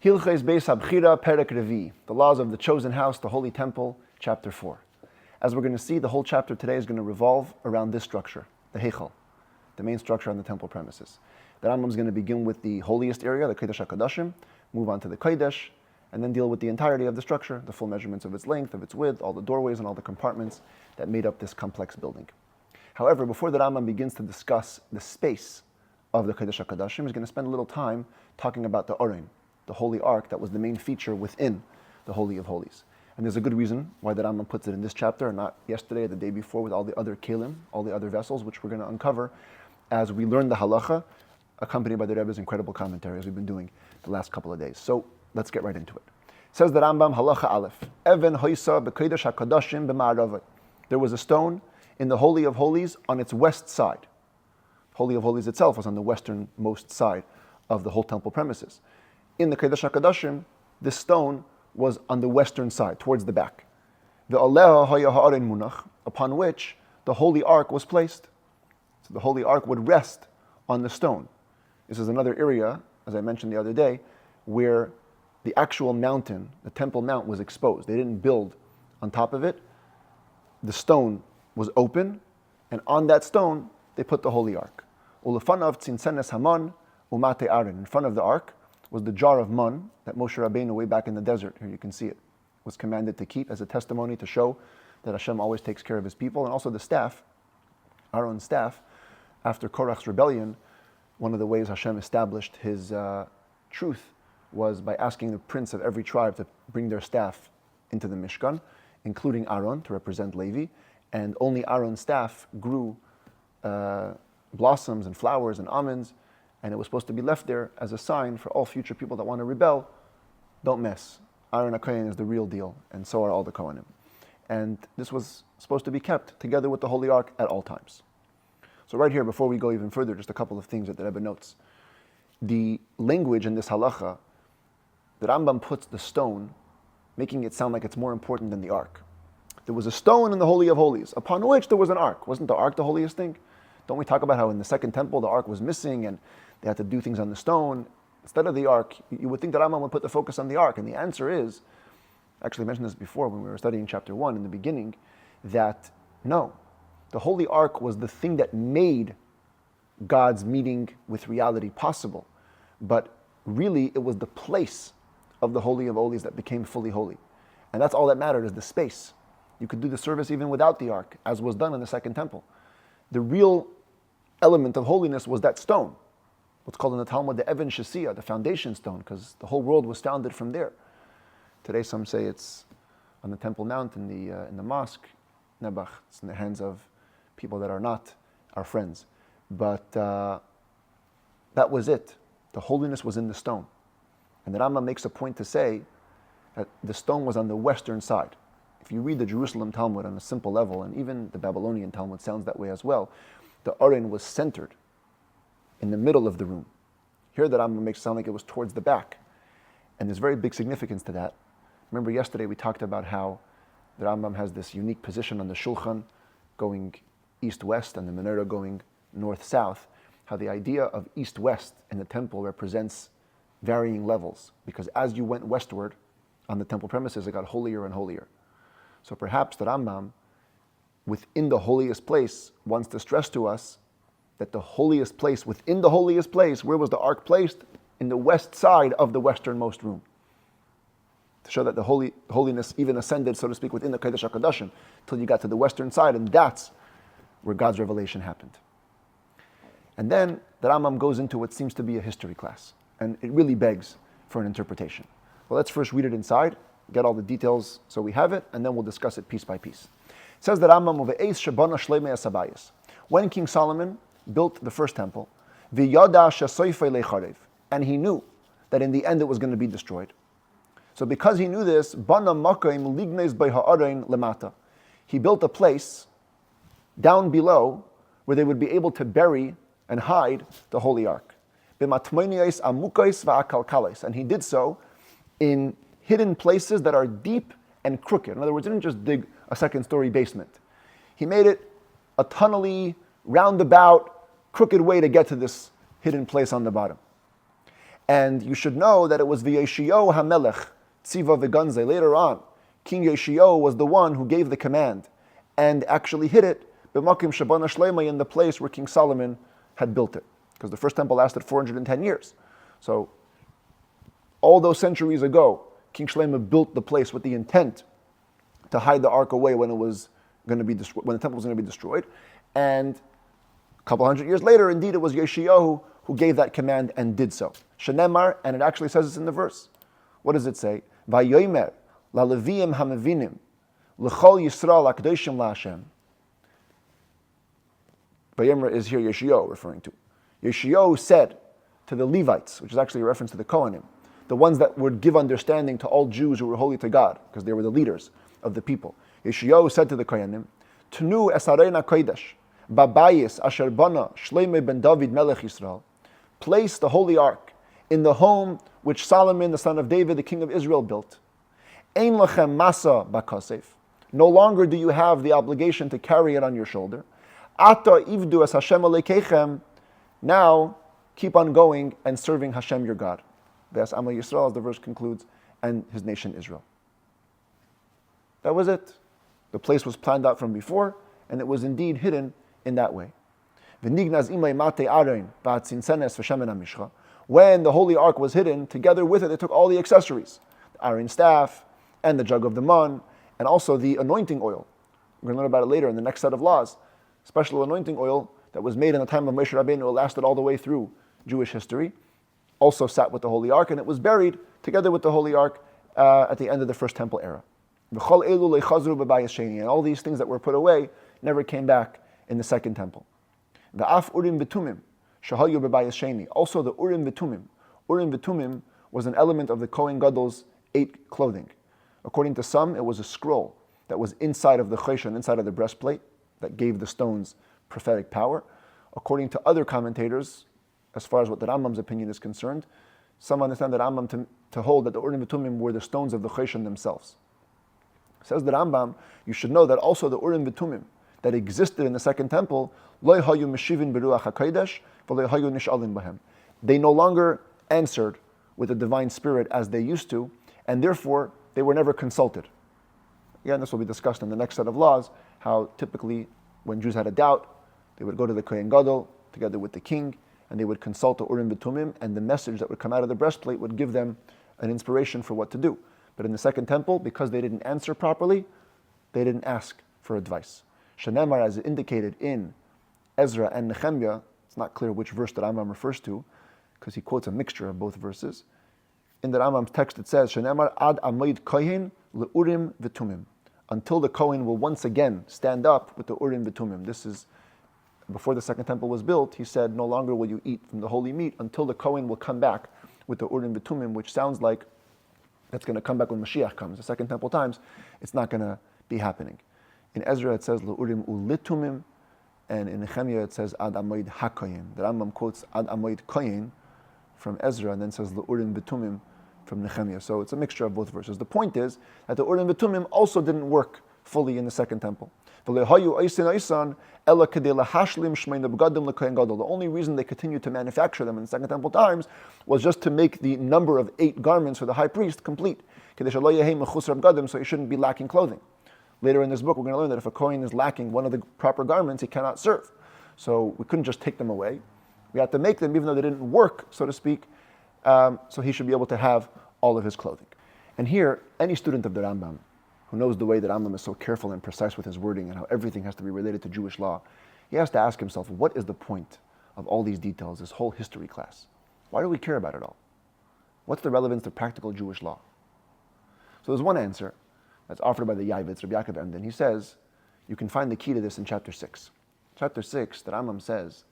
Hilchos Beis Habechirah, Perek Revi, the laws of the chosen house, the holy temple, chapter 4. As we're going to see, the whole chapter today is going to revolve around this structure, the Heichal, the main structure on the temple premises. The Rambam is going to begin with the holiest area, the Kodesh HaKodashim, move on to the Kodesh, and then deal with the entirety of the structure, the full measurements of its length, of its width, all the doorways and all the compartments that made up this complex building. However, before the Rambam begins to discuss the space of the Kodesh HaKodashim, he's going to spend a little time talking about the Oren, the Holy Ark that was the main feature within the Holy of Holies. And there's a good reason why the Rambam puts it in this chapter and not yesterday or the day before with all the other kelim, all the other vessels, which we're going to uncover as we learn the Halacha, accompanied by the Rebbe's incredible commentary as we've been doing the last couple of days. So let's get right into it. Says the Rambam, Halacha Aleph, Even hoisa b'kodesh HaKodashim b'ma'arvah. There was a stone in the Holy of Holies on its west side. Holy of Holies itself was on the westernmost side of the whole temple premises. In the Kodesh HaKodashim, this stone was on the western side, towards the back. Upon which the Holy Ark was placed. So the Holy Ark would rest on the stone. This is another area, as I mentioned the other day, where the actual mountain, the Temple Mount, was exposed. They didn't build on top of it. The stone was open, and on that stone, they put the Holy Ark. In front of the Ark was the jar of man that Moshe Rabbeinu, way back in the desert, here you can see it, was commanded to keep as a testimony to show that Hashem always takes care of his people. And also the staff, Aaron's staff, after Korach's rebellion, one of the ways Hashem established his truth was by asking the prince of every tribe to bring their staff into the Mishkan, including Aaron to represent Levi, and only Aaron's staff grew blossoms and flowers and almonds, and it was supposed to be left there as a sign for all future people that want to rebel. Don't mess. Aaron HaKohen is the real deal, and so are all the Kohanim. And this was supposed to be kept together with the Holy Ark at all times. So right here, before we go even further, just a couple of things that the Rebbe notes. The language in this halacha, the Rambam puts the stone, making it sound like it's more important than the ark. There was a stone in the Holy of Holies, upon which there was an ark. Wasn't the ark the holiest thing? Don't we talk about how in the second temple the ark was missing and they had to do things on the stone? Instead of the ark, you would think that Rambam would put the focus on the ark. And the answer is, actually I mentioned this before when we were studying chapter 1 in the beginning, that no, the Holy Ark was the thing that made God's meeting with reality possible. But really it was the place of the Holy of Holies that became fully holy. And that's all that mattered, is the space. You could do the service even without the ark, as was done in the second temple. The real element of holiness was that stone, what's called in the Talmud the Even Shesiyah, the foundation stone, because the whole world was founded from there. Today some say it's on the Temple Mount in the mosque, Nebuch. It's in the hands of people that are not our friends. But that was it. The holiness was in the stone. And the Rambam makes a point to say that the stone was on the western side. If you read the Jerusalem Talmud on a simple level, and even the Babylonian Talmud sounds that way as well, the Oren was centered in the middle of the room. Here the Rambam makes it sound like it was towards the back. And there's very big significance to that. Remember yesterday we talked about how the Rambam has this unique position on the Shulchan going east-west and the menorah going north-south, how the idea of east-west in the temple represents varying levels, because as you went westward on the temple premises, it got holier and holier. So perhaps the Rambam, within the holiest place, wants to stress to us that the holiest place within the holiest place, where was the ark placed? In the west side of the westernmost room. To show that the holiness even ascended, so to speak, within the Kodesh HaKodashim, till you got to the western side, and that's where God's revelation happened. And then the Rambam goes into what seems to be a history class, and it really begs for an interpretation. Well, let's first read it inside, get all the details so we have it, and then we'll discuss it piece by piece. It says the Rambam, Shebana Shleimei Asabayis. When King Solomon built the first temple, V'yada shesoifei lecharev, and he knew that in the end it was going to be destroyed. So because he knew this, Bana Makaim Lignes by Ha'arein Lemata. He built a place down below where they would be able to bury and hide the Holy Ark. B'matmoiniyos amukos va'akalkalos. And he did so in hidden places that are deep and crooked. In other words, he didn't just dig a second-story basement. He made it a tunnely, roundabout, crooked way to get to this hidden place on the bottom. And you should know that it was V'yeshio HaMelech, Tziva V'ganze. Later on, King Yeshio was the one who gave the command and actually hid it, B'makim Shabana Shlema, in the place where King Solomon had built it. Because the first temple lasted 410 years. So, all those centuries ago, King Shlema built the place with the intent to hide the ark away when it was going to be when the temple was going to be destroyed. And a couple hundred years later, indeed, it was Yeshayahu who gave that command and did so. Shenemar, and it actually says this in the verse. What does it say? Vayomer laleviim hamavinim l'chol Yisrael akdoshim laHashem. Vayomer is here Yeshayahu referring to. Yeshayahu said to the Levites, which is actually a reference to the Kohanim, the ones that would give understanding to all Jews who were holy to God, because they were the leaders of the people. Yeshayahu said to the Kohanim, Tnu esarena kodesh, babayis asher bana Shlomo ben David melech Yisrael. Place the holy ark in the home which Solomon, the son of David, the king of Israel, built. Ein lechem masa bakasef. No longer do you have the obligation to carry it on your shoulder. Ata ivdu es Hashem alekeichem. Now, keep on going and serving Hashem your God. Ve'as Amo Yisrael, as the verse concludes, and his nation Israel. That was it. The place was planned out from before, and it was indeed hidden in that way. When the holy ark was hidden, together with it, they took all the accessories, the iron staff, and the jug of the mun, and also the anointing oil. We're going to learn about it later in the next set of laws. Special anointing oil that was made in the time of Moshe Rabbeinu, it lasted all the way through Jewish history, also sat with the holy ark, and it was buried together with the holy ark at the end of the first temple era. And all these things that were put away never came back in the second temple. Also the Urim V'Tumim. Urim V'Tumim was an element of the Kohen Gadol's 8 clothing. According to some, it was a scroll that was inside of the choshen, inside of the breastplate, that gave the stones prophetic power. According to other commentators, as far as what the Rambam's opinion is concerned, some understand the Rambam to hold that the Urim V'Tumim were the stones of the choshen themselves. Says the Rambam, you should know that also the Urim V'Tumim that existed in the second temple, they no longer answered with the divine spirit as they used to, and therefore they were never consulted. Again, this will be discussed in the next set of laws, how typically when Jews had a doubt, they would go to the Kohen Gadol together with the king, and they would consult the Urim V'Tumim, and the message that would come out of the breastplate would give them an inspiration for what to do. But in the second temple, because they didn't answer properly, they didn't ask for advice. Shenemar, as indicated in Ezra and Nehemiah, it's not clear which verse the Rambam refers to, because he quotes a mixture of both verses. In the Rambam's text it says, Shenemar ad amoid kohen le'urim v'tumim. Until the Kohen will once again stand up with the Urim v'Tumim. This is, before the second temple was built, he said, no longer will you eat from the holy meat until the Kohen will come back with the Urim v'Tumim, which sounds like that's going to come back when Mashiach comes. The second temple times, it's not going to be happening. In Ezra it says L'urim ulitumim, and in Nehemiah it says Ad Amoid HaKoyin. The Rambam quotes Ad Amoid Koyin from Ezra and then says L'urim v'Tumim from Nehemiah. So it's a mixture of both verses. The point is that the Urim v'Tumim also didn't work fully in the second temple. The only reason they continued to manufacture them in the second temple times was just to make the number of 8 garments for the high priest complete, so he shouldn't be lacking clothing. Later in this book, we're going to learn that if a Kohen is lacking one of the proper garments, he cannot serve. So we couldn't just take them away. We had to make them, even though they didn't work, so to speak, so he should be able to have all of his clothing. And here, any student of the Rambam, who knows the way that Rambam is so careful and precise with his wording and how everything has to be related to Jewish law, he has to ask himself, what is the point of all these details, this whole history class? Why do we care about it all? What's the relevance to practical Jewish law? So there's one answer that's offered by the Yavitz, Rabbi Yaakov Emden. He says, you can find the key to this in chapter 6. Chapter 6, the Rambam says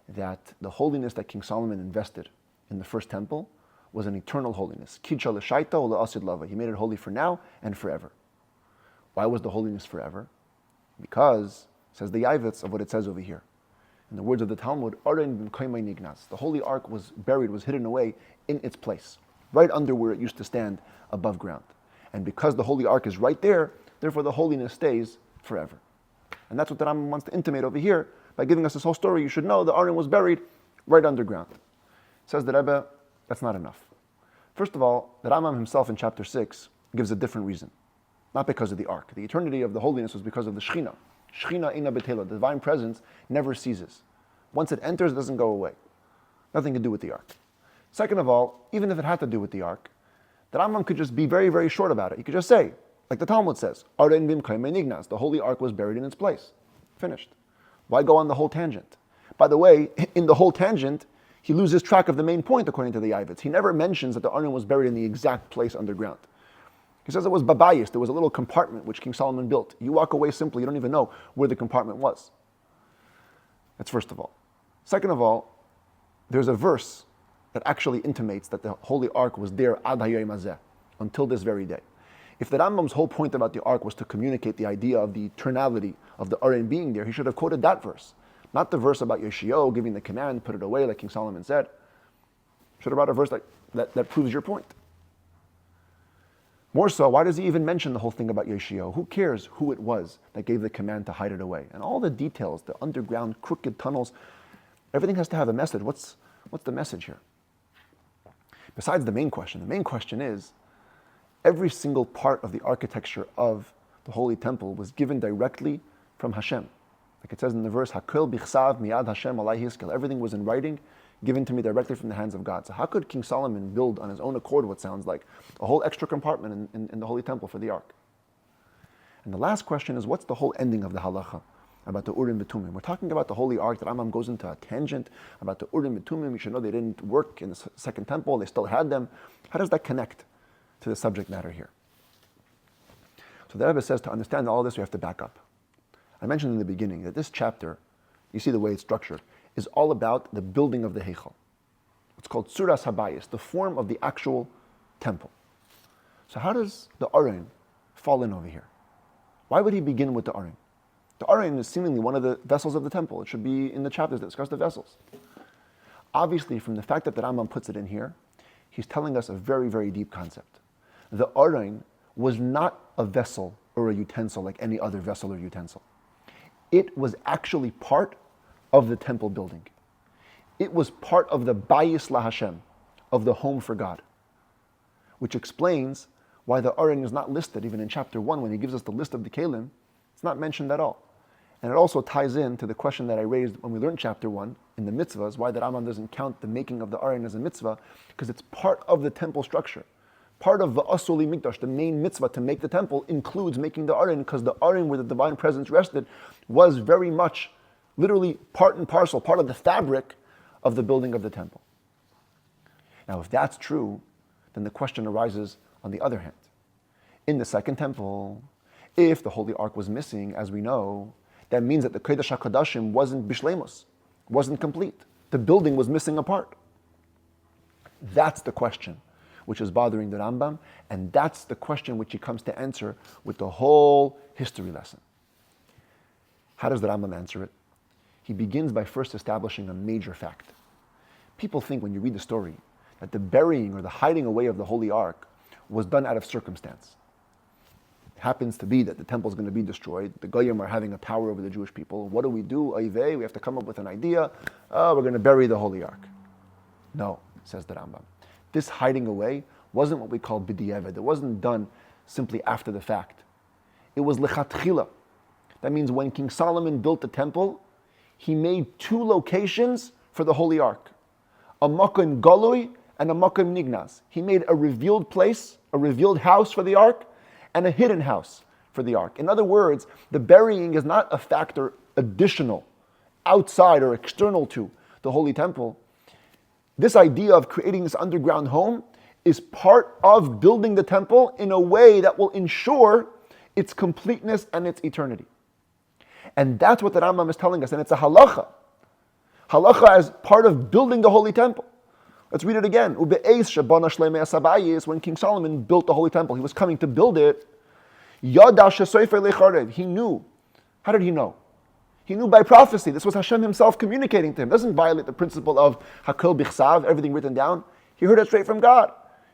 that the holiness that King Solomon invested in the first temple was an eternal holiness. Kidcha l'shaita o la'asid lava. He made it holy for now and forever. Why was the holiness forever? Because, says the Yavitz, of what it says over here. In the words of the Talmud, the holy ark was buried, was hidden away in its place, right under where it used to stand above ground. And because the holy ark is right there, therefore the holiness stays forever. And that's what the Rambam wants to intimate over here. By giving us this whole story, you should know the Aron was buried right underground. Says the Rebbe, that's not enough. First of all, the Rambam himself in chapter 6 gives a different reason. Not because of the ark. The eternity of the holiness was because of the Shechina. Shechina ina betela, the divine presence never ceases. Once it enters, it doesn't go away. Nothing to do with the ark. Second of all, even if it had to do with the ark, the Rambam could just be very, very short about it. He could just say, like the Talmud says, the holy ark was buried in its place. Finished. Why go on the whole tangent? By the way, in the whole tangent, he loses track of the main point according to the Yavits. He never mentions that the Aron was buried in the exact place underground. He says it was babayis, there was a little compartment which King Solomon built. You walk away simply, you don't even know where the compartment was. That's first of all. Second of all, there's a verse that actually intimates that the holy ark was there ad hayom hazeh, until this very day. If the Rambam's whole point about the ark was to communicate the idea of the eternality of the Aron being there, he should have quoted that verse. Not the verse about Yossi giving the command, put it away like King Solomon said. Should have brought a verse that proves your point. More so, why does he even mention the whole thing about Yossi? Who cares who it was that gave the command to hide it away? And all the details, the underground crooked tunnels, everything has to have a message. What's the message here? Besides the main question is, every single part of the architecture of the Holy Temple was given directly from Hashem. Like it says in the verse, Hakol bichsav miyad Hashem alai hiskel. Everything was in writing, given to me directly from the hands of God. So how could King Solomon build on his own accord what sounds like a whole extra compartment in the Holy Temple for the Ark? And the last question is, what's the whole ending of the Halacha about the Urim B'Tumim? We're talking about the Holy Ark. The Rambam goes into a tangent about the Urim B'Tumim. You should know they didn't work in the Second Temple. They still had them. How does that connect to the subject matter here? So the Rebbe says to understand all this, we have to back up. I mentioned in the beginning that this chapter, you see the way it's structured, is all about the building of the Heichal. It's called Tzuras Habayis, the form of the actual temple. So how does the Aron fall in over here? Why would he begin with the Aron? The Aron is seemingly one of the vessels of the temple. It should be in the chapters that discuss the vessels. Obviously, from the fact that the Rambam puts it in here, he's telling us a very, very deep concept. The Aron was not a vessel or a utensil like any other vessel or utensil. It was actually part of the temple building. It was part of the Bayis La Hashem, of the home for God, which explains why the Aron is not listed even in chapter 1 when he gives us the list of the Kelim. It's not mentioned at all. And it also ties in to the question that I raised when we learned chapter 1 in the mitzvahs, why the Rambam doesn't count the making of the Aron as a mitzvah, because it's part of the temple structure. Part of the Asuli Mikdash, the main mitzvah to make the temple, includes making the Aron, because the Aron where the divine presence rested was very much, literally part and parcel, part of the fabric of the building of the temple. Now, if that's true, then the question arises on the other hand. In the second temple, if the Holy Ark was missing, as we know, that means that the Kodesh HaKodashim wasn't bishleimus, wasn't complete. The building was missing a part. That's the question which is bothering the Rambam, and that's the question which he comes to answer with the whole history lesson. How does the Rambam answer it? He begins by first establishing a major fact. People think when you read the story that the burying or the hiding away of the Holy Ark was done out of circumstance. It happens to be that the temple is going to be destroyed. The Goyim are having a power over the Jewish people. What do? Oivei, we have to come up with an idea. We're going to bury the Holy Ark. No, says the Rambam. This hiding away wasn't what we call b'diavad. It wasn't done simply after the fact. It was lechatchila. That means when King Solomon built the temple, he made two locations for the Holy Ark. A makom galui and a makom nignas. He made a revealed place, a revealed house for the Ark, and a hidden house for the Ark. In other words, the burying is not a factor additional, outside or external to the Holy Temple. This idea of creating this underground home is part of building the temple in a way that will ensure its completeness and its eternity. And that's what the Rambam is telling us, and it's a halacha. Halacha as part of building the Holy Temple. Let's read it again. Beis, Sebena Shlema, when King Solomon built the Holy Temple, he was coming to build it. He knew. How did he know? He knew by prophecy. This was Hashem himself communicating to him. It doesn't violate the principle of Hakol Bichsav, everything written down. He heard it straight from God.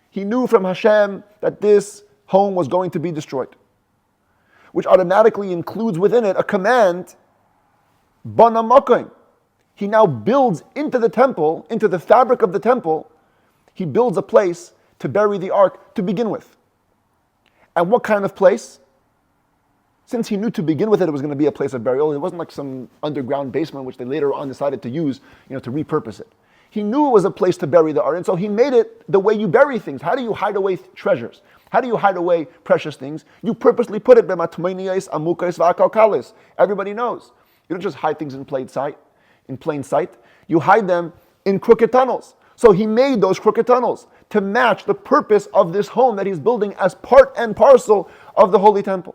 He knew from Hashem that this home was going to be destroyed, which automatically includes within it a command, Bana Makom. He now builds into the temple, into the fabric of the temple, he builds a place to bury the ark to begin with. And what kind of place? Since he knew to begin with it was going to be a place of burial, it wasn't like some underground basement which they later on decided to use, to repurpose it. He knew it was a place to bury the ark, and so he made it the way you bury things. How do you hide away treasures? How do you hide away precious things? You purposely put it b'matmeiniyos amukos va'akalkalis. Everybody knows. You don't just hide things in plain sight. You hide them in crooked tunnels. So he made those crooked tunnels to match the purpose of this home that he's building as part and parcel of the Holy Temple.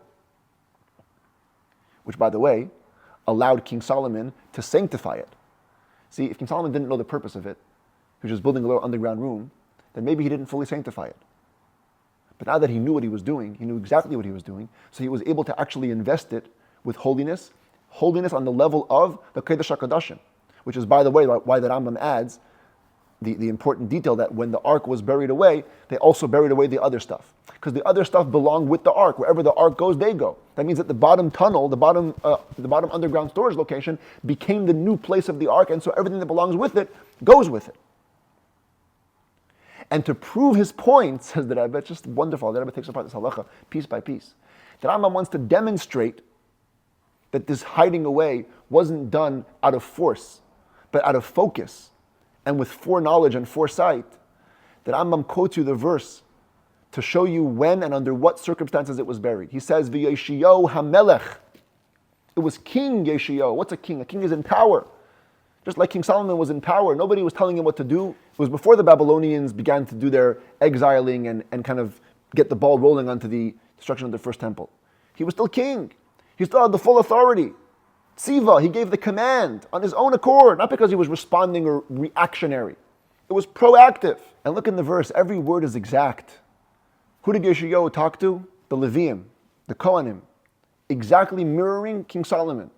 Which, by the way, allowed King Solomon to sanctify it. See, if King Solomon didn't know the purpose of it, he was just building a little underground room, then maybe he didn't fully sanctify it. But now that he knew what he was doing, he knew exactly what he was doing, so he was able to actually invest it with holiness on the level of the Kodesh HaKodashim, which is, by the way, why the Rambam adds the important detail that when the ark was buried away, they also buried away the other stuff. Because the other stuff belonged with the ark. Wherever the ark goes, they go. That means that the bottom tunnel, the bottom underground storage location, became the new place of the ark, and so everything that belongs with it goes with it. And to prove his point, says the Rebbe, it's just wonderful. The Rebbe takes apart this halacha piece by piece. The Rambam wants to demonstrate that this hiding away wasn't done out of force, but out of focus, and with foreknowledge and foresight. The Rambam quotes you the verse to show you when and under what circumstances it was buried. He says, V'yeshio hamelech. It was King Yeshio. What's a king? A king is in power. Just like King Solomon was in power, nobody was telling him what to do. It was before the Babylonians began to do their exiling and kind of get the ball rolling onto the destruction of the first temple. He was still king. He still had the full authority. Tziva, he gave the command on his own accord, not because he was responding or reactionary. It was proactive. And look in the verse, every word is exact. Who did Yeshio talk to? The Leviim, the Kohanim, exactly mirroring King Solomon.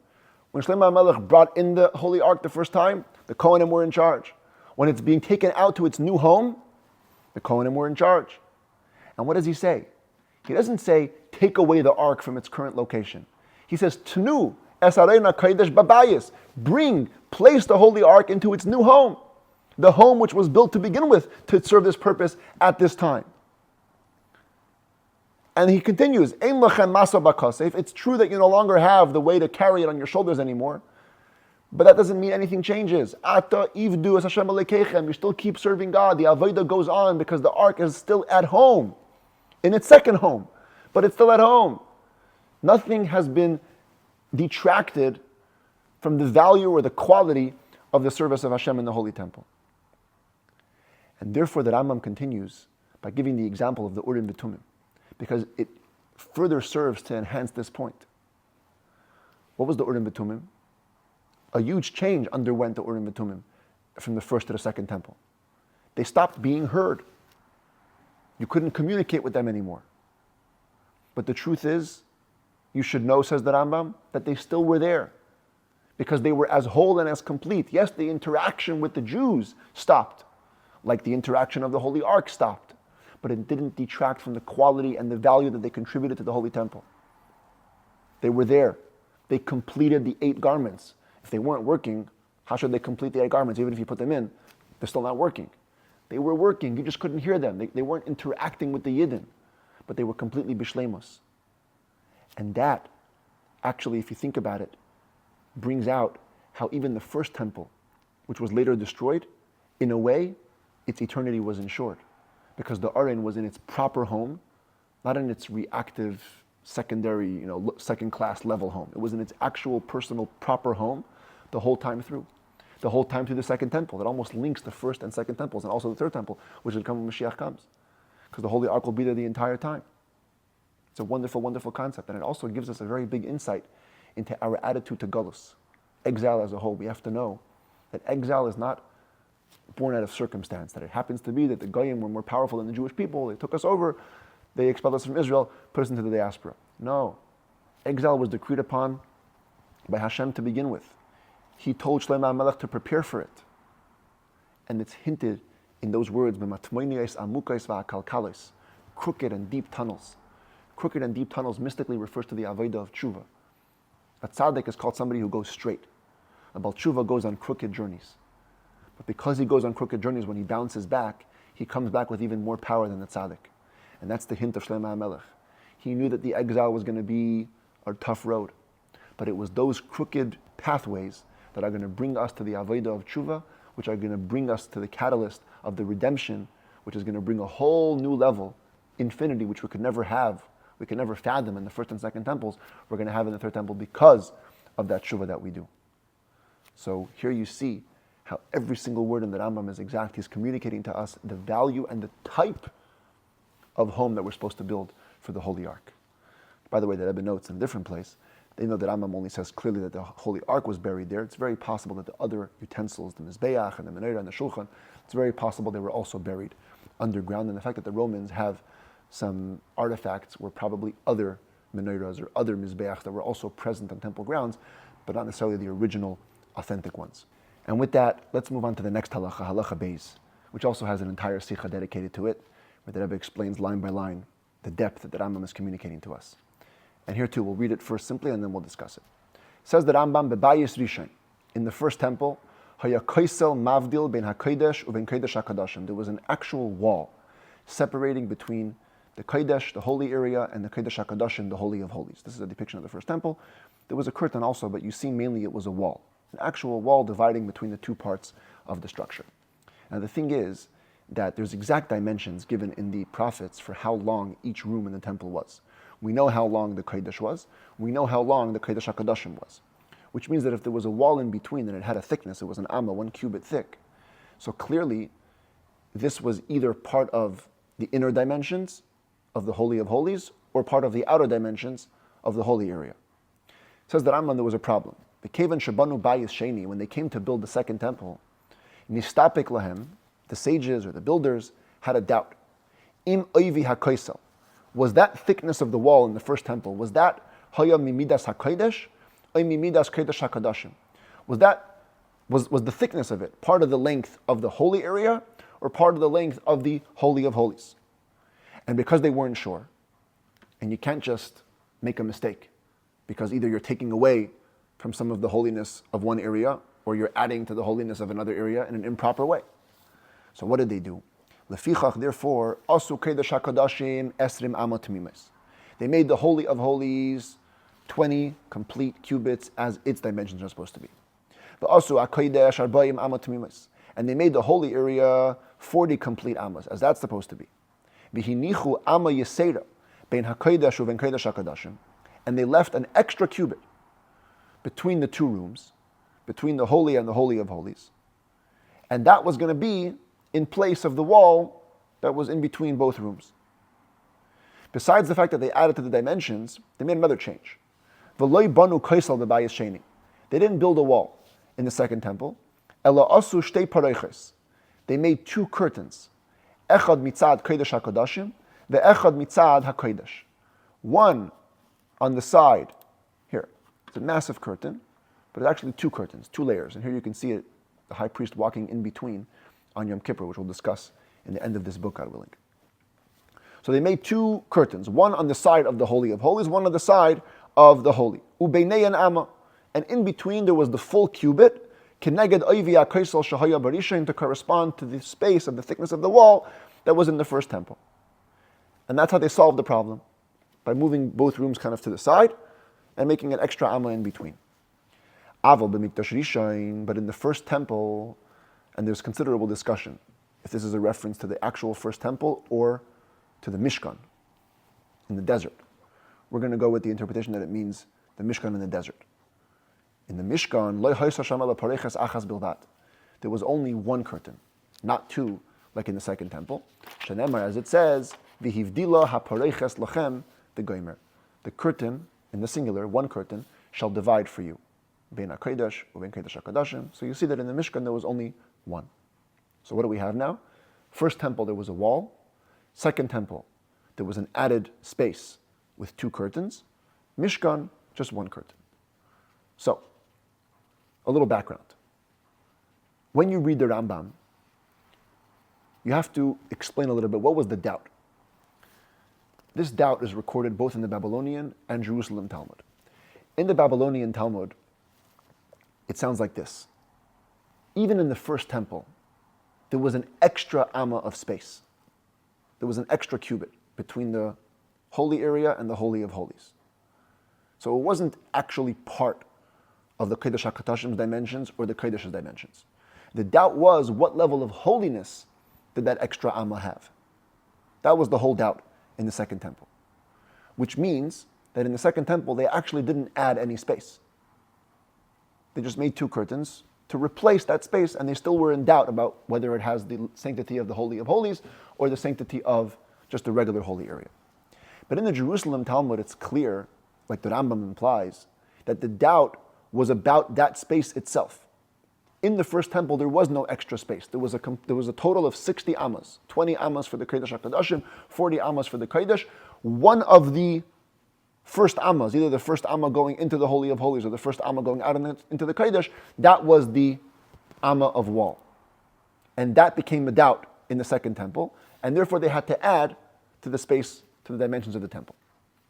When Shlomo HaMelech brought in the Holy Ark the first time, the Kohanim were in charge. When it's being taken out to its new home, the Kohanim were in charge. And what does he say? He doesn't say, take away the Ark from its current location. He says, Tnu esarena kodesh babayis. Place the Holy Ark into its new home. The home which was built to begin with to serve this purpose at this time. And he continues, Ein lachem masa bakosef. It's true that you no longer have the way to carry it on your shoulders anymore, but that doesn't mean anything changes. Ata ivdu es Hashem alekeichem. You still keep serving God. The avodah goes on because the ark is still at home, in its second home, but it's still at home. Nothing has been detracted from the value or the quality of the service of Hashem in the Holy Temple. And therefore the Rambam continues by giving the example of the Urim v'Tumim, because it further serves to enhance this point. What was the Urim v'Tumim? A huge change underwent the Urim v'Tumim from the first to the second temple. They stopped being heard. You couldn't communicate with them anymore. But the truth is, you should know, says the Rambam, that they still were there, because they were as whole and as complete. Yes, the interaction with the Jews stopped, like the interaction of the Holy Ark stopped, but it didn't detract from the quality and the value that they contributed to the Holy Temple. They were there. They completed the 8 garments. If they weren't working, how should they complete the 8 garments? Even if you put them in, they're still not working. They were working, you just couldn't hear them. They weren't interacting with the Yidden, but they were completely bishleimus. And that, actually, if you think about it, brings out how even the first temple, which was later destroyed, in a way, its eternity was ensured. Because the Aron was in its proper home, not in its reactive, secondary, second-class level home. It was in its actual, personal, proper home the whole time through. The whole time through the second temple. That almost links the first and second temples, and also the third temple, which will come when Mashiach comes. Because the Holy Ark will be there the entire time. It's a wonderful, wonderful concept, and it also gives us a very big insight into our attitude to Golus, exile as a whole. We have to know that exile is not born out of circumstance, that it happens to be that the Goyim were more powerful than the Jewish people, they took us over, they expelled us from Israel, put us into the diaspora. No. Exile was decreed upon by Hashem to begin with. He told Shlomo HaMelech to prepare for it. And it's hinted in those words, b'matmeiniyos amukos va'akalkalis, crooked and deep tunnels. Crooked and deep tunnels mystically refers to the avodah of tshuva. A tzaddik is called somebody who goes straight. A Baal tshuva goes on crooked journeys. But because he goes on crooked journeys, when he bounces back, he comes back with even more power than the tzaddik. And that's the hint of Shlema HaMelech. He knew that the exile was going to be a tough road. But it was those crooked pathways that are going to bring us to the avodah of tshuva, which are going to bring us to the catalyst of the redemption, which is going to bring a whole new level, infinity, which we could never have, we could never fathom in the first and second temples, we're going to have in the third temple because of that tshuva that we do. So here you see how every single word in the Rambam is exact. He's communicating to us the value and the type of home that we're supposed to build for the Holy Ark. By the way, the Rebbe notes in a different place, they know that Rambam only says clearly that the Holy Ark was buried there. It's very possible that the other utensils, the Mizbeach and the Menorah and the Shulchan, it's very possible they were also buried underground. And the fact that the Romans have some artifacts were probably other Menorahs or other Mizbeachs that were also present on temple grounds, but not necessarily the original, authentic ones. And with that, let's move on to the next halacha, Halacha Beis, which also has an entire sikha dedicated to it, where the Rebbe explains line by line the depth that the Rambam is communicating to us. And here too, we'll read it first simply and then we'll discuss it. It says the Rambam, Bebayis Rishon, in the first temple, Haya Koisel Mavdil ben HaKodesh uben Kodesh HaKadoshim. There was an actual wall separating between the Kodesh, the holy area, and the Kodesh HaKadoshim, the Holy of Holies. This is a depiction of the first temple. There was a curtain also, but you see mainly it was a wall. An actual wall dividing between the two parts of the structure. Now the thing is that there's exact dimensions given in the prophets for how long each room in the temple was. We know how long the Kodesh was. We know how long the Kodesh HaKadoshim was. Which means that if there was a wall in between and it had a thickness, it was an amma, 1 cubit thick. So clearly, this was either part of the inner dimensions of the Holy of Holies or part of the outer dimensions of the holy area. It says that Rambam, there was a problem. The Kevan Shabanu Bayis Sheni, when they came to build the second temple, Nistapik Lahem, the sages or the builders, had a doubt. Im Oivi HaKoisel. Was that thickness of the wall in the first temple, was that Haya Mimidas HaKodesh, or Mimidas Kodesh HaKadoshim? Was the thickness of it part of the length of the holy area or part of the length of the Holy of Holies? And because they weren't sure, and you can't just make a mistake, because either you're taking away from some of the holiness of one area or you're adding to the holiness of another area in an improper way. So what did they do? Lefichach, therefore, asu Kodesh HaKadoshim esrim amot tmimis. They made the Holy of Holies 20 complete cubits as its dimensions are supposed to be. V'asu HaKodesh arba'im amot tmimis. And they made the holy area 40 complete amas, as that's supposed to be. V'hinichu amma yesera bein HaKodesh uven Kodesh HaKadoshim. And they left an extra cubit between the two rooms, between the holy and the Holy of Holies. And that was going to be in place of the wall that was in between both rooms. Besides the fact that they added to the dimensions, they made another change. V'loi banu koisel bebayis sheni. They didn't build a wall in the second temple. Ela asu shtei pareiches. They made 2 curtains. Echad mitzad kodesh hakodashim, ve'echad mitzad hakodesh. One on the side. Here, it's a massive curtain, but it's actually 2 curtains, 2 layers. And here you can see it, the high priest walking in between on Yom Kippur, which we'll discuss in the end of this book, God willing. So they made 2 curtains, one on the side of the Holy of Holies, one on the side of the Holy. Ubeinei and Amma. And in between there was the full cubit, keneged oivi ha'koisel shahaya barishin, to correspond to the space of the thickness of the wall that was in the first temple. And that's how they solved the problem, by moving both rooms kind of to the side and making an extra Amma in between. Aval b'mikdash rishain, but in the first temple, and there's considerable discussion if this is a reference to the actual first temple or to the Mishkan in the desert. We're going to go with the interpretation that it means the Mishkan in the desert. In the Mishkan, there was only 1 curtain, not 2 like in the second temple. Shenemar, as it says, v'hivdila hapareches lachem v'goymer. The curtain, in the singular, 1 curtain, shall divide for you. Bein HaKodesh u'bein Kodesh HaKadoshim. So you see that in the Mishkan there was only 1. So what do we have now? First temple there was a wall. Second temple there was an added space with 2 curtains. Mishkan, just 1 curtain. So, a little background. When you read the Rambam, you have to explain a little bit what was the doubt. This doubt is recorded both in the Babylonian and Jerusalem Talmud. In the Babylonian Talmud, it sounds like this. Even in the first temple, there was an extra amma of space. There was an extra cubit between the holy area and the Holy of Holies. So it wasn't actually part of the Kodesh HaKodashim's dimensions or the Kodesh's dimensions. The doubt was, what level of holiness did that extra amma have? That was the whole doubt in the second temple. Which means that in the second temple, they actually didn't add any space. They just made two curtains to replace that space, and they still were in doubt about whether it has the sanctity of the Holy of Holies or the sanctity of just the regular holy area. But in the Jerusalem Talmud, it's clear, like the Rambam implies, that the doubt was about that space itself. In the first temple, there was no extra space. There was a total of 60 ammas, 20 ammas for the Kodesh HaKodashim, 40 ammas for the Kodesh. One of the first ammas, either the first amma going into the Holy of Holies or the first amma going out into the Kodesh, that was the amma of wall. And that became a doubt in the second temple, and therefore they had to add to the space, to the dimensions of the temple.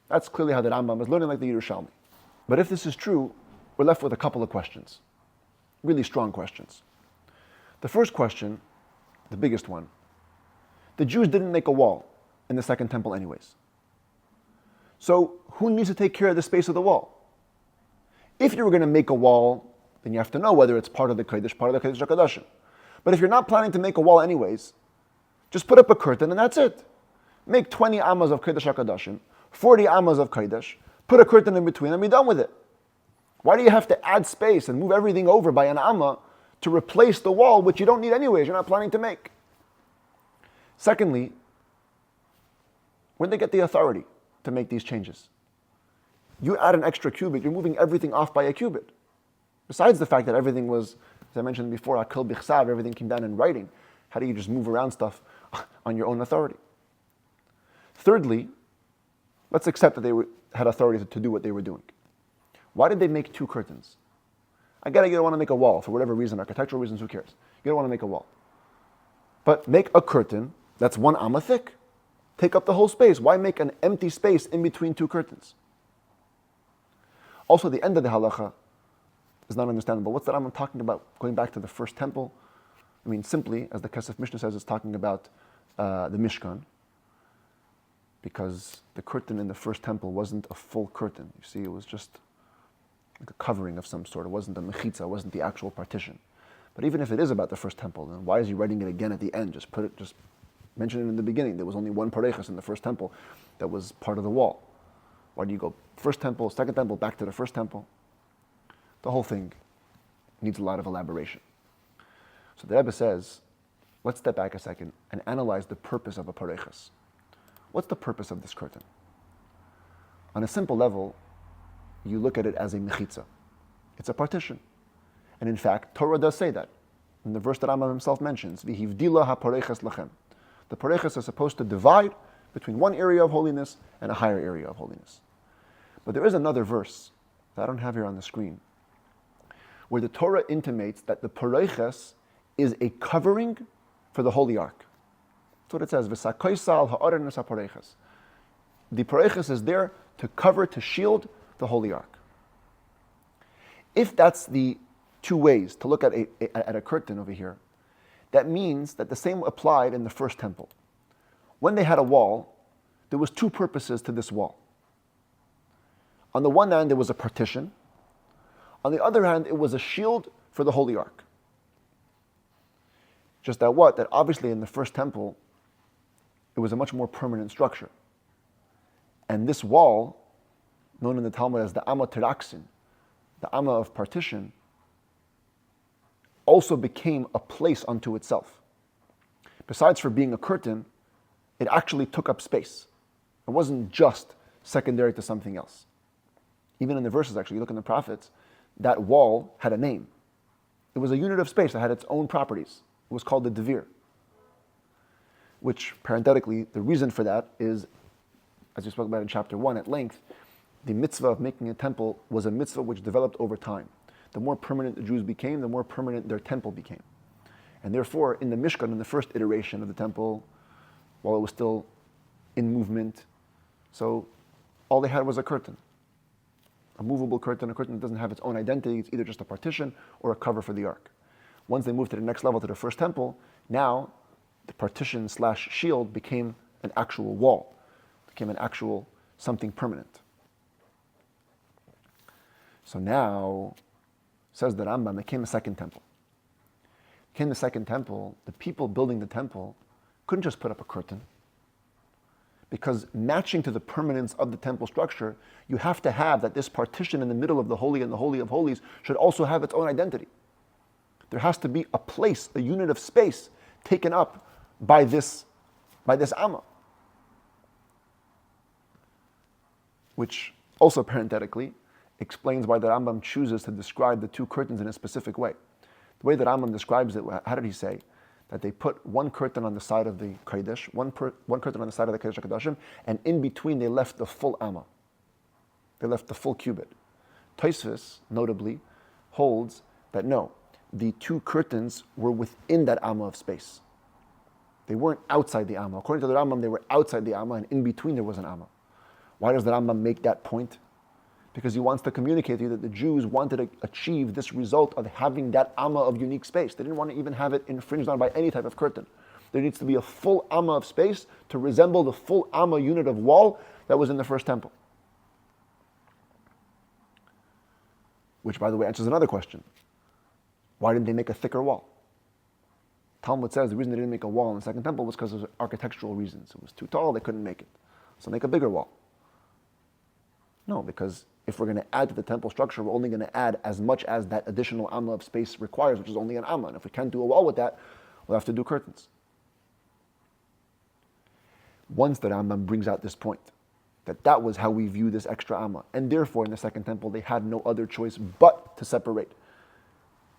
That's clearly how the Rambam is learning, like the Yerushalmi. But if this is true, we're left with a couple of questions. Really strong questions. The first question, the biggest one, the Jews didn't make a wall in the second temple anyways. So who needs to take care of the space of the wall? If you were going to make a wall, then you have to know whether it's part of the Kodesh, part of the Kodesh HaKodashim. But if you're not planning to make a wall anyways, just put up a curtain and that's it. Make 20 ammas of Kodesh HaKodashim, 40 ammas of Kodesh, put a curtain in between and be done with it. Why do you have to add space and move everything over by an amma to replace the wall, which you don't need anyways, you're not planning to make? Secondly, when did they get the authority to make these changes? You add an extra cubit, you're moving everything off by a cubit. Besides the fact that everything was, as I mentioned before, akil bichsav, everything came down in writing. How do you just move around stuff on your own authority? Thirdly, let's accept that they had authority to do what they were doing. Why did they make two curtains? I get it, you don't want to make a wall for whatever reason, architectural reasons, who cares? You don't want to make a wall. But make a curtain that's 1 amma thick. Take up the whole space. Why make an empty space in between two curtains? Also, the end of the halacha is not understandable. What's that I'm talking about? Going back to the first temple? I mean, simply, as the Kesef Mishnah says, it's talking about the Mishkan, because the curtain in the first temple wasn't a full curtain. You see, it was just like a covering of some sort. It wasn't a mechitza, it wasn't the actual partition. But even if it is about the first temple, then why is he writing it again at the end? Just mention it in the beginning. There was only one parechas in the first temple that was part of the wall. Why do you go first temple, second temple, back to the first temple? The whole thing needs a lot of elaboration. So the Rebbe says, let's step back a second and analyze the purpose of a parechas. What's the purpose of this curtain? On a simple level, you look at it as a mechitza. It's a partition. And in fact, Torah does say that. In the verse that Rambam himself mentions, V'hivdila ha-parechas lachem. The parechas are supposed to divide between one area of holiness and a higher area of holiness. But there is another verse that I don't have here on the screen, where the Torah intimates that the parechas is a covering for the holy ark. That's what it says, V'sakoisal ha'arenes ha-parechas. The parechas is there to cover, to shield the holy ark. If that's the two ways to look at a curtain over here, that means that the same applied in the first temple. When they had a wall, there was two purposes to this wall. On the one hand, there was a partition. On the other hand, it was a shield for the holy ark. Just that that obviously in the first temple, it was a much more permanent structure. And this wall, known in the Talmud as the Amma Teraksin, the Amma of partition, also became a place unto itself. Besides for being a curtain, it actually took up space. It wasn't just secondary to something else. Even in the verses, actually, you look in the prophets, that wall had a name. It was a unit of space that had its own properties. It was called the Devir. Which, parenthetically, the reason for that is, as we spoke about in chapter 1 at length, the mitzvah of making a temple was a mitzvah which developed over time. The more permanent the Jews became, the more permanent their temple became. And therefore, in the Mishkan, in the first iteration of the temple, while it was still in movement, so all they had was a curtain. A movable curtain, a curtain that doesn't have its own identity. It's either just a partition or a cover for the ark. Once they moved to the next level, to the first temple, now the partition / shield became an actual wall, became an actual something permanent. So now, says the Rambam, it came a second temple. Came the second temple, the people building the temple couldn't just put up a curtain, because matching to the permanence of the temple structure, you have to have that this partition in the middle of the Holy and the Holy of Holies should also have its own identity. There has to be a place, a unit of space taken up by this Amma. Which also parenthetically explains why the Rambam chooses to describe the two curtains in a specific way. The way that Rambam describes it, how did he say? That they put one curtain on the side of the Kodesh, one curtain on the side of the Kodesh HaKodashim, and in between they left the full Amma. They left the full cubit. Tosfos, notably, holds that no, the two curtains were within that Amma of space. They weren't outside the Amma. According to the Rambam, they were outside the Amma, and in between there was an Amma. Why does the Rambam make that point? Because he wants to communicate to you that the Jews wanted to achieve this result of having that Amma of unique space. They didn't want to even have it infringed on by any type of curtain. There needs to be a full Amma of space to resemble the full Amma unit of wall that was in the first temple. Which, by the way, answers another question. Why didn't they make a thicker wall? Talmud says the reason they didn't make a wall in the second temple was because of architectural reasons. It was too tall, they couldn't make it. So make a bigger wall. No, because if we're going to add to the temple structure, we're only going to add as much as that additional Amma of space requires, which is only an Amma. And if we can't do a wall with that, we'll have to do curtains. Once the Rambam brings out this point, that was how we view this extra Amma. And therefore, in the second temple, they had no other choice but to separate,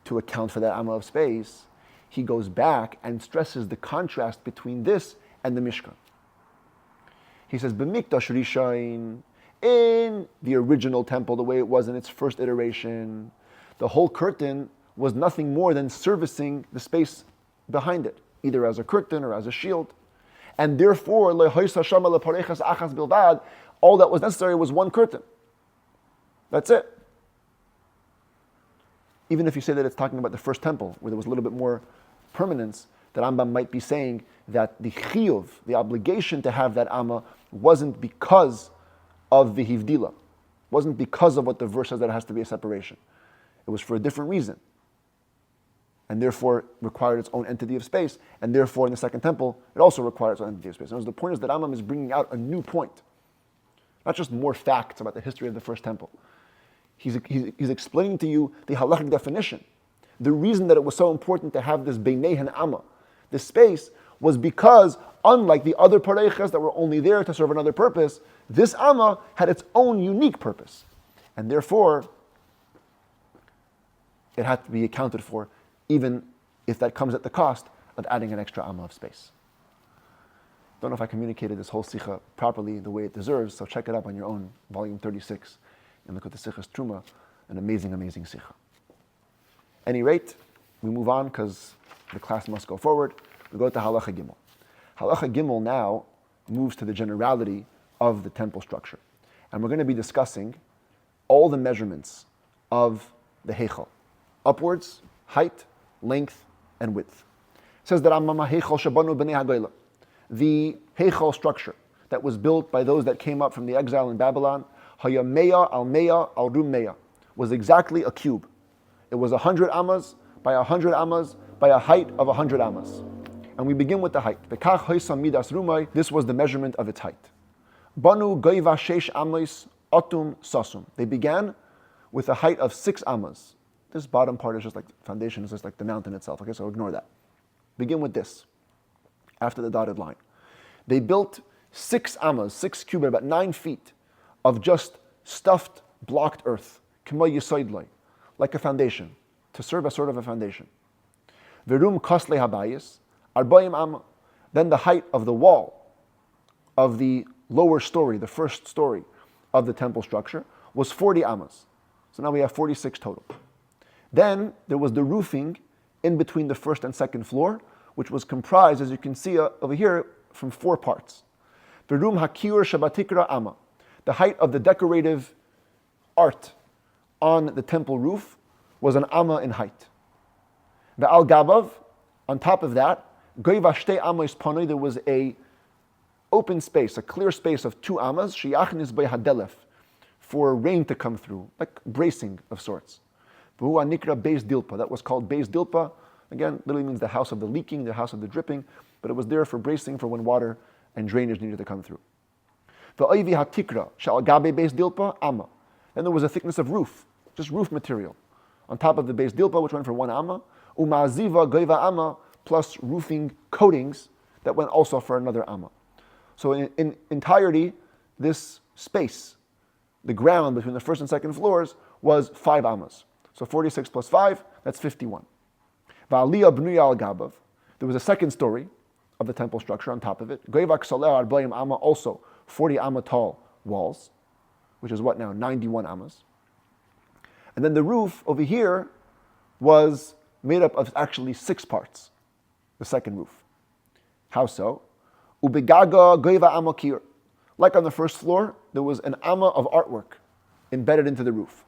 to account for that Amma of space. He goes back and stresses the contrast between this and the Mishkan. He says, B'mikdash Rishon, in the original temple, the way it was in its first iteration, the whole curtain was nothing more than servicing the space behind it, either as a curtain or as a shield. And therefore, all that was necessary was one curtain. That's it. Even if you say that it's talking about the first temple, where there was a little bit more permanence, the Rambam might be saying that the chiyuv, the obligation to have that Amma, wasn't because of the hivdila, wasn't because of what the verse says that it has to be a separation. It was for a different reason, and therefore required its own entity of space, and therefore in the second temple, it also required its own entity of space. And the point is that Rambam is bringing out a new point, not just more facts about the history of the first temple. He's explaining to you the halachic definition. The reason that it was so important to have this beinei and amma, this space, was because unlike the other pareiches that were only there to serve another purpose, this amma had its own unique purpose. And therefore, it had to be accounted for, even if that comes at the cost of adding an extra amma of space. Don't know if I communicated this whole sikha properly the way it deserves, so check it up on your own, volume 36, and look at the Sichas Truma, an amazing, amazing sikha. Any rate, we move on because the class must go forward. We go to Halacha Gimel. Halacha Gimel now moves to the generality of the temple structure. And we're going to be discussing all the measurements of the Heichal, upwards, height, length, and width. It says that Rambam Heichal Shabanu b'nei Hagoyla, the Heichal structure that was built by those that came up from the exile in Babylon, Hayameya al Rum Meya, was exactly a cube. It was 100 ammas by 100 ammas by a height of 100 ammas. And we begin with the height. This was the measurement of its height. Banu goiva sheish amos otum sasum. They began with a height of 6 ammas. This bottom part is just like the foundation, is just like the mountain itself. Okay, so ignore that. Begin with this, after the dotted line. They built 6 ammas, 6 cubit, about 9 feet, of just stuffed, blocked earth, like a foundation, to serve as sort of a foundation. Verum kosle habayis, arbayim amma. Then the height of the wall of the lower story, the first story of the temple structure, was 40 ammas. So now we have 46 total. Then there was the roofing in between the first and second floor, which was comprised, as you can see over here, from 4 parts. Verum hakir shabatikra amma. The height of the decorative art on the temple roof was an amma in height. Ve'al gabav, on top of that, goiva shtei amos panoi, there was a open space, a clear space of 2 amas, sheyachnis hadelef, for rain to come through, like bracing of sorts. V'hu nikra Beis dilpa, that was called Beis dilpa. Again, literally means the house of the leaking, the house of the dripping, but it was there for bracing for when water and drainage needed to come through. V'oivi hatikra shal gabe Beis dilpa amma. Then there was a thickness of roof, just roof material, on top of the Beis dilpa, which went for 1 amma. Uma'aziva goiva amma, plus roofing coatings that went also for another amma. So in entirety, this space, the ground between the first and second floors, was 5 ammas. So 46 plus 5, that's 51. Va'aliyah b'nuya al gabav. There was a second story of the temple structure on top of it. Goivak saleh arba'im amma, also 40 amma tall walls, which is what now, 91 ammas. And then the roof over here was made up of actually 6 parts, the second roof. How so? Ubegaga goiva amakir. Like on the first floor, there was an amma of artwork embedded into the roof.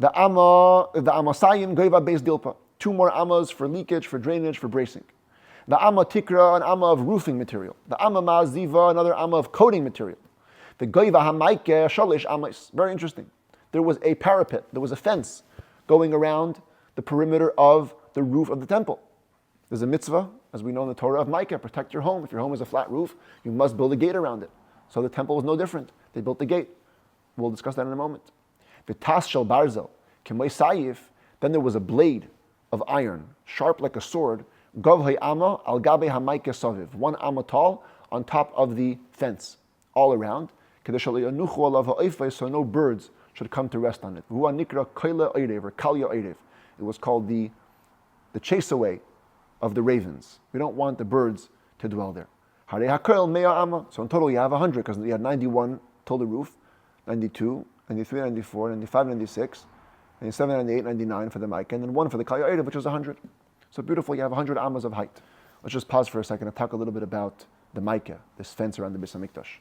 The amasayim goiva Beis dilpa. 2 more ammas for leakage, for drainage, for bracing. The amma tikra, an amma of roofing material. The amma ma'aziva, another amma of coating material. The goiva hamaike shalish amais. Very interesting. There was a parapet, there was a fence going around the perimeter of the roof of the temple. There's a mitzvah, as we know in the Torah, of Micah, protect your home. If your home is a flat roof, you must build a gate around it. So the temple was no different. They built the gate. We'll discuss that in a moment. V'tas shel barzel, k'moi sayif, then there was a blade of iron, sharp like a sword, gov amma al gabe hamaike saviv, 1 amma tall on top of the fence, all around, so no birds should come to rest on it. It was called the chase away of the ravens. We don't want the birds to dwell there. So in total you have 100, because you had 91 till the roof, 92, 93, 94, 95, 96, 97, 98, 99 for the Micah, and then 1 for the Kal Yorev, which was 100. So beautiful, you have 100 ammas of height. Let's just pause for a second and talk a little bit about the Micah, this fence around the Beis HaMikdash.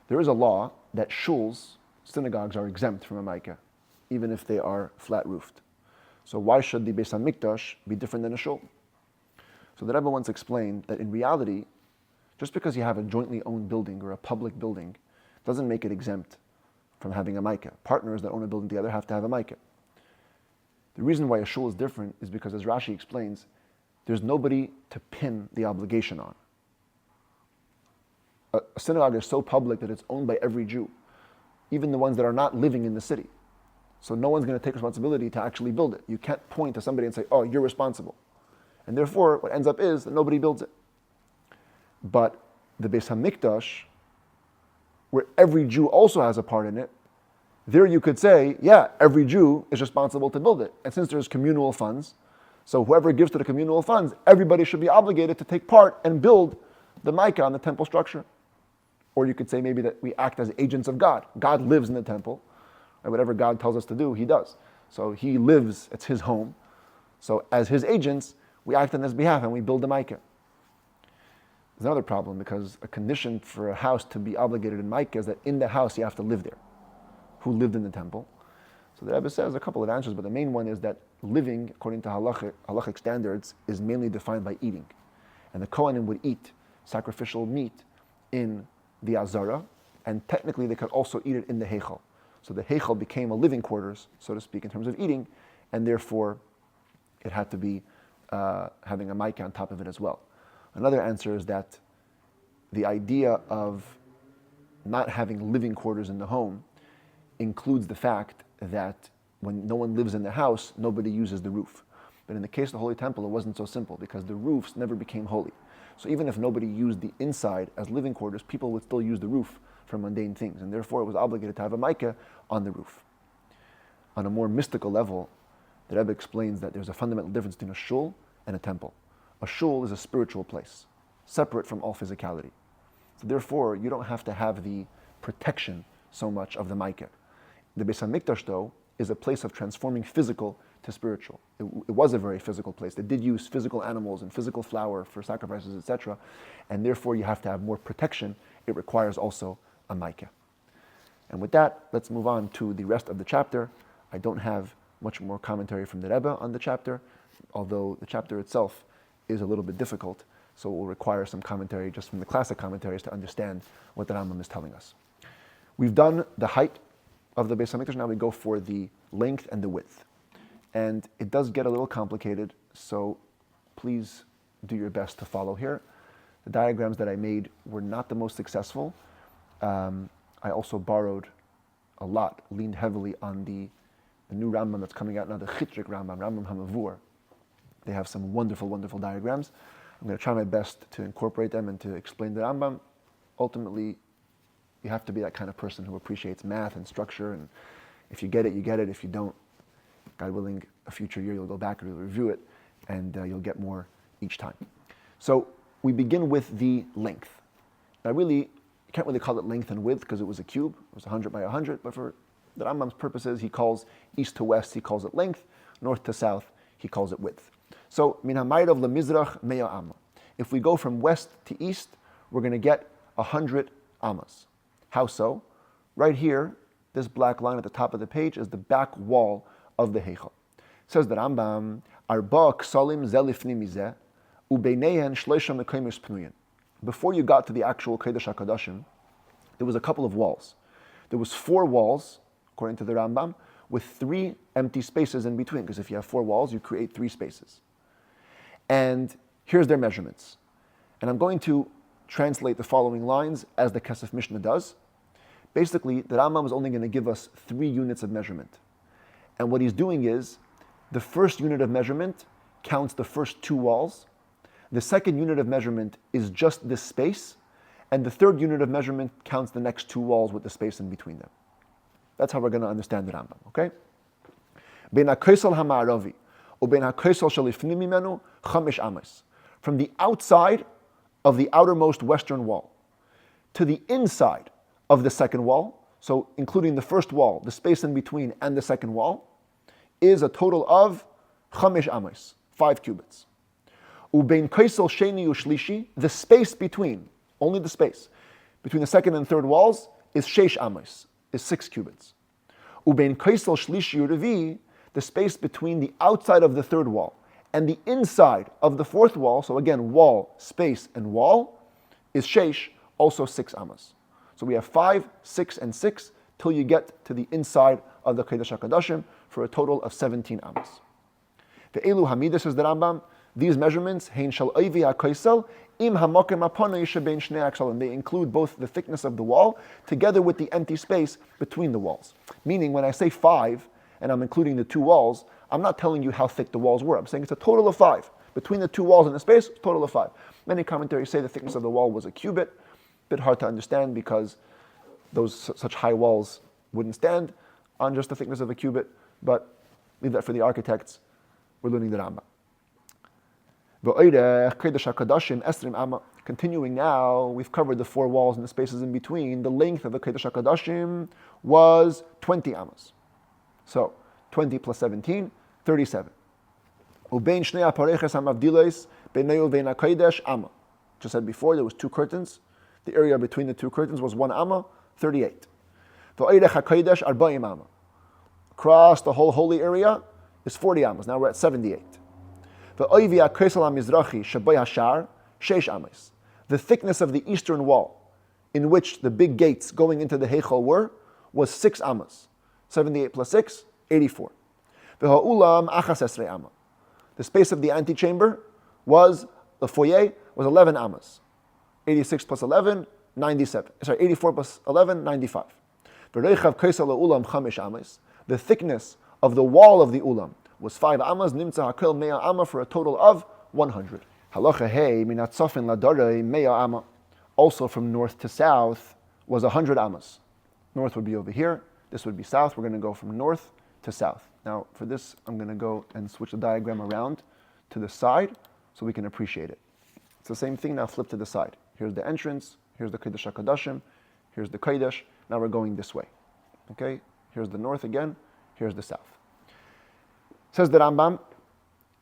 There is a law that shuls, synagogues, are exempt from a Micah, even if they are flat-roofed. So why should the Beis HaMikdash be different than a shul? So the Rebbe once explained that in reality, just because you have a jointly owned building or a public building doesn't make it exempt from having a Micah. Partners that own a building together have to have a Micah. The reason why a shul is different is because, as Rashi explains, there's nobody to pin the obligation on. A synagogue is so public that it's owned by every Jew, even the ones that are not living in the city. So no one's going to take responsibility to actually build it. You can't point to somebody and say, oh, you're responsible. And therefore, what ends up is that nobody builds it. But the Beis HaMikdash, where every Jew also has a part in it, there you could say, yeah, every Jew is responsible to build it. And since there's communal funds, so whoever gives to the communal funds, everybody should be obligated to take part and build the Micah on the temple structure. Or you could say maybe that we act as agents of God. God lives in the temple, and whatever God tells us to do, He does. So He lives, it's His home. So as His agents, we act on His behalf and we build the Micah. There's another problem, because a condition for a house to be obligated in Micah is that in the house you have to live there. Who lived in the temple? So the Rebbe says a couple of answers, but the main one is that living, according to halachic standards, is mainly defined by eating. And the Kohanim would eat sacrificial meat in the Azara, and technically they could also eat it in the Heichal. So the Heichal became a living quarters, so to speak, in terms of eating, and therefore it had to be having a Micah on top of it as well. Another answer is that the idea of not having living quarters in the home includes the fact that when no one lives in the house, nobody uses the roof. But in the case of the Holy Temple, it wasn't so simple, because the roofs never became holy. So even if nobody used the inside as living quarters, people would still use the roof for mundane things, and therefore it was obligated to have a Micah on the roof. On a more mystical level, the Rebbe explains that there's a fundamental difference between a shul and a temple. A shul is a spiritual place, separate from all physicality. So therefore, you don't have to have the protection so much of the Micah. The Beis HaMikdash, though, is a place of transforming physical to spiritual. It was a very physical place. They did use physical animals and physical flour for sacrifices, etc. And therefore, you have to have more protection. It requires also a Micah. And with that, let's move on to the rest of the chapter. I don't have much more commentary from the Rebbe on the chapter, although the chapter itself is a little bit difficult, so it will require some commentary just from the classic commentaries to understand what the Rambam is telling us. We've done the height of the Beis HaMikdash, now we go for the length and the width. And it does get a little complicated, so please do your best to follow here. The diagrams that I made were not the most successful. I also borrowed a lot, leaned heavily on the new Rambam that's coming out now, the Chitrik Rambam, Rambam HaMavur. They have some wonderful, wonderful diagrams. I'm going to try my best to incorporate them and to explain the Rambam. Ultimately, you have to be that kind of person who appreciates math and structure, and if you get it, you get it. If you don't, God willing, a future year you'll go back and you'll review it, and you'll get more each time. So we begin with the length. Now really, you can't really call it length and width because it was a cube. It was 100 by 100, but for the Rambam's purposes, he calls east to west, he calls it length, north to south, he calls it width. So, min hamayrav lemizrach meya amma. If we go from west to east, we're going to get 100 ammas. How so? Right here, this black line at the top of the page is the back wall of the heichal. Says the Rambam, arba ksalim ze lifni mizeh, ubeinehen shleisha mekaymis pnuyin. Before you got to the actual Kodesh HaKadoshim, there was a couple of walls. There was 4 walls, according to the Rambam, with 3 empty spaces in between, because if you have 4 walls, you create 3 spaces. And here's their measurements. And I'm going to translate the following lines as the Kesef Mishnah does. Basically, the Rambam is only going to give us 3 units of measurement. And what he's doing is, the first unit of measurement counts the first 2 walls. The second unit of measurement is just this space. And the third unit of measurement counts the next 2 walls with the space in between them. That's how we're going to understand the Rambam, okay? Bein ha'kaisel ha'ma'aravi, ubein ha'kaisel shalifnim mimenu, 5 amas. From the outside of the outermost western wall to the inside of the second wall, so including the first wall, the space in between, and the second wall, is a total of 5 amas, 5 cubits. Ubein kaisel sheni ushlishi, the space between, only the space, between the second and third walls is 6 amas, is 6 cubits. Ubein kaisel shlishi urevi, the space between the outside of the third wall and the inside of the fourth wall, so again, wall, space, and wall, is 6, also 6 amas. So we have 5, 6, and 6 till you get to the inside of the Kodesh HaKadoshim for a total of 17 amas. The Elu Hamida, says the Rambam, these measurements, hein shal oivi ha'kaisel, im ha'mokem ha'ponei shebein shnei aksalim. They include both the thickness of the wall together with the empty space between the walls. Meaning, when I say 5, and I'm including the 2 walls, I'm not telling you how thick the walls were. I'm saying it's a total of 5. Between the 2 walls and the space, it's a total of 5. Many commentaries say the thickness of the wall was a cubit. Bit hard to understand because such high walls wouldn't stand on just the thickness of a cubit, but leave that for the architects. We're learning the Rambam. Continuing now, we've covered the 4 walls and the spaces in between. The length of the Kodesh HaKadoshim was 20 amas. So, 20 plus 17, 37. Just said before, there was 2 curtains. The area between the 2 curtains was 1 amma, 38. Across the whole holy area is 40 amas. Now we're at 78. The thickness of the eastern wall, in which the big gates going into the heichal were, was 6 amas. 78 plus 6, 84. The space of the antechamber was, the foyer, was 11 amas. 86 plus 11, 97. 84 plus 11, 95. The thickness of the wall of the ulam was 5 amas, nimtza hakel mea amma, for a total of 100. Halacha hey minat sofin ladare mea amma. Also from north to south was 100 amas. North would be over here. This would be south. We're going to go from north to south. Now, for this, I'm going to go and switch the diagram around to the side so we can appreciate it. It's the same thing, now flip to the side. Here's the entrance, here's the Kodesh HaKadoshim, here's the Kodesh. Now we're going this way. Okay? Here's the north again, here's the south. Says the Rambam,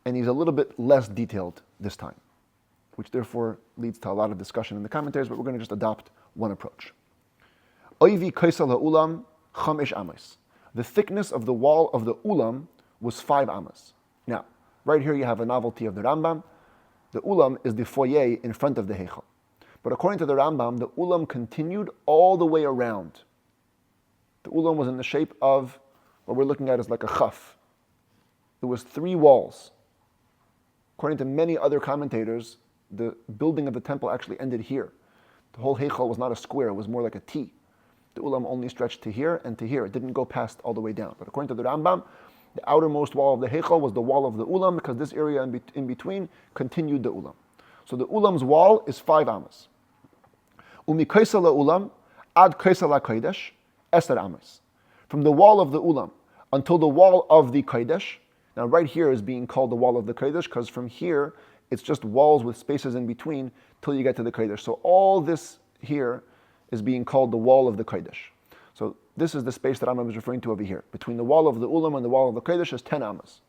and he's a little bit less detailed this time, which therefore leads to a lot of discussion in the commentaries, but we're going to just adopt one approach. Oivi kaisal ha'ulam 5 amas. The thickness of the wall of the ulam was 5 amas. Now, Right here you have a novelty of the Rambam. The ulam is the foyer in front of the heichal. But according to the Rambam, the ulam continued all the way around. The ulam was in the shape of what we're looking at is like a chaf. It was 3 walls. According to many other commentators, the building of the temple actually ended here. The whole heichal was not a square, it was more like a T. The ulam only stretched to here and to here. It didn't go past all the way down. But according to the Rambam, the outermost wall of the heichal was the wall of the ulam, because this area in between continued the ulam. So the ulam's wall is 5 amas. Umikaisa ulam ad kaisa la kodesh eser amas. From the wall of the ulam until the wall of the kodesh. Now right here is being called the wall of the kodesh because from here it's just walls with spaces in between till you get to the kodesh. So all this here is being called the wall of the kodesh. So this is the space that Rambam is referring to over here. Between the wall of the ulam and the wall of the kodesh is 10 amas.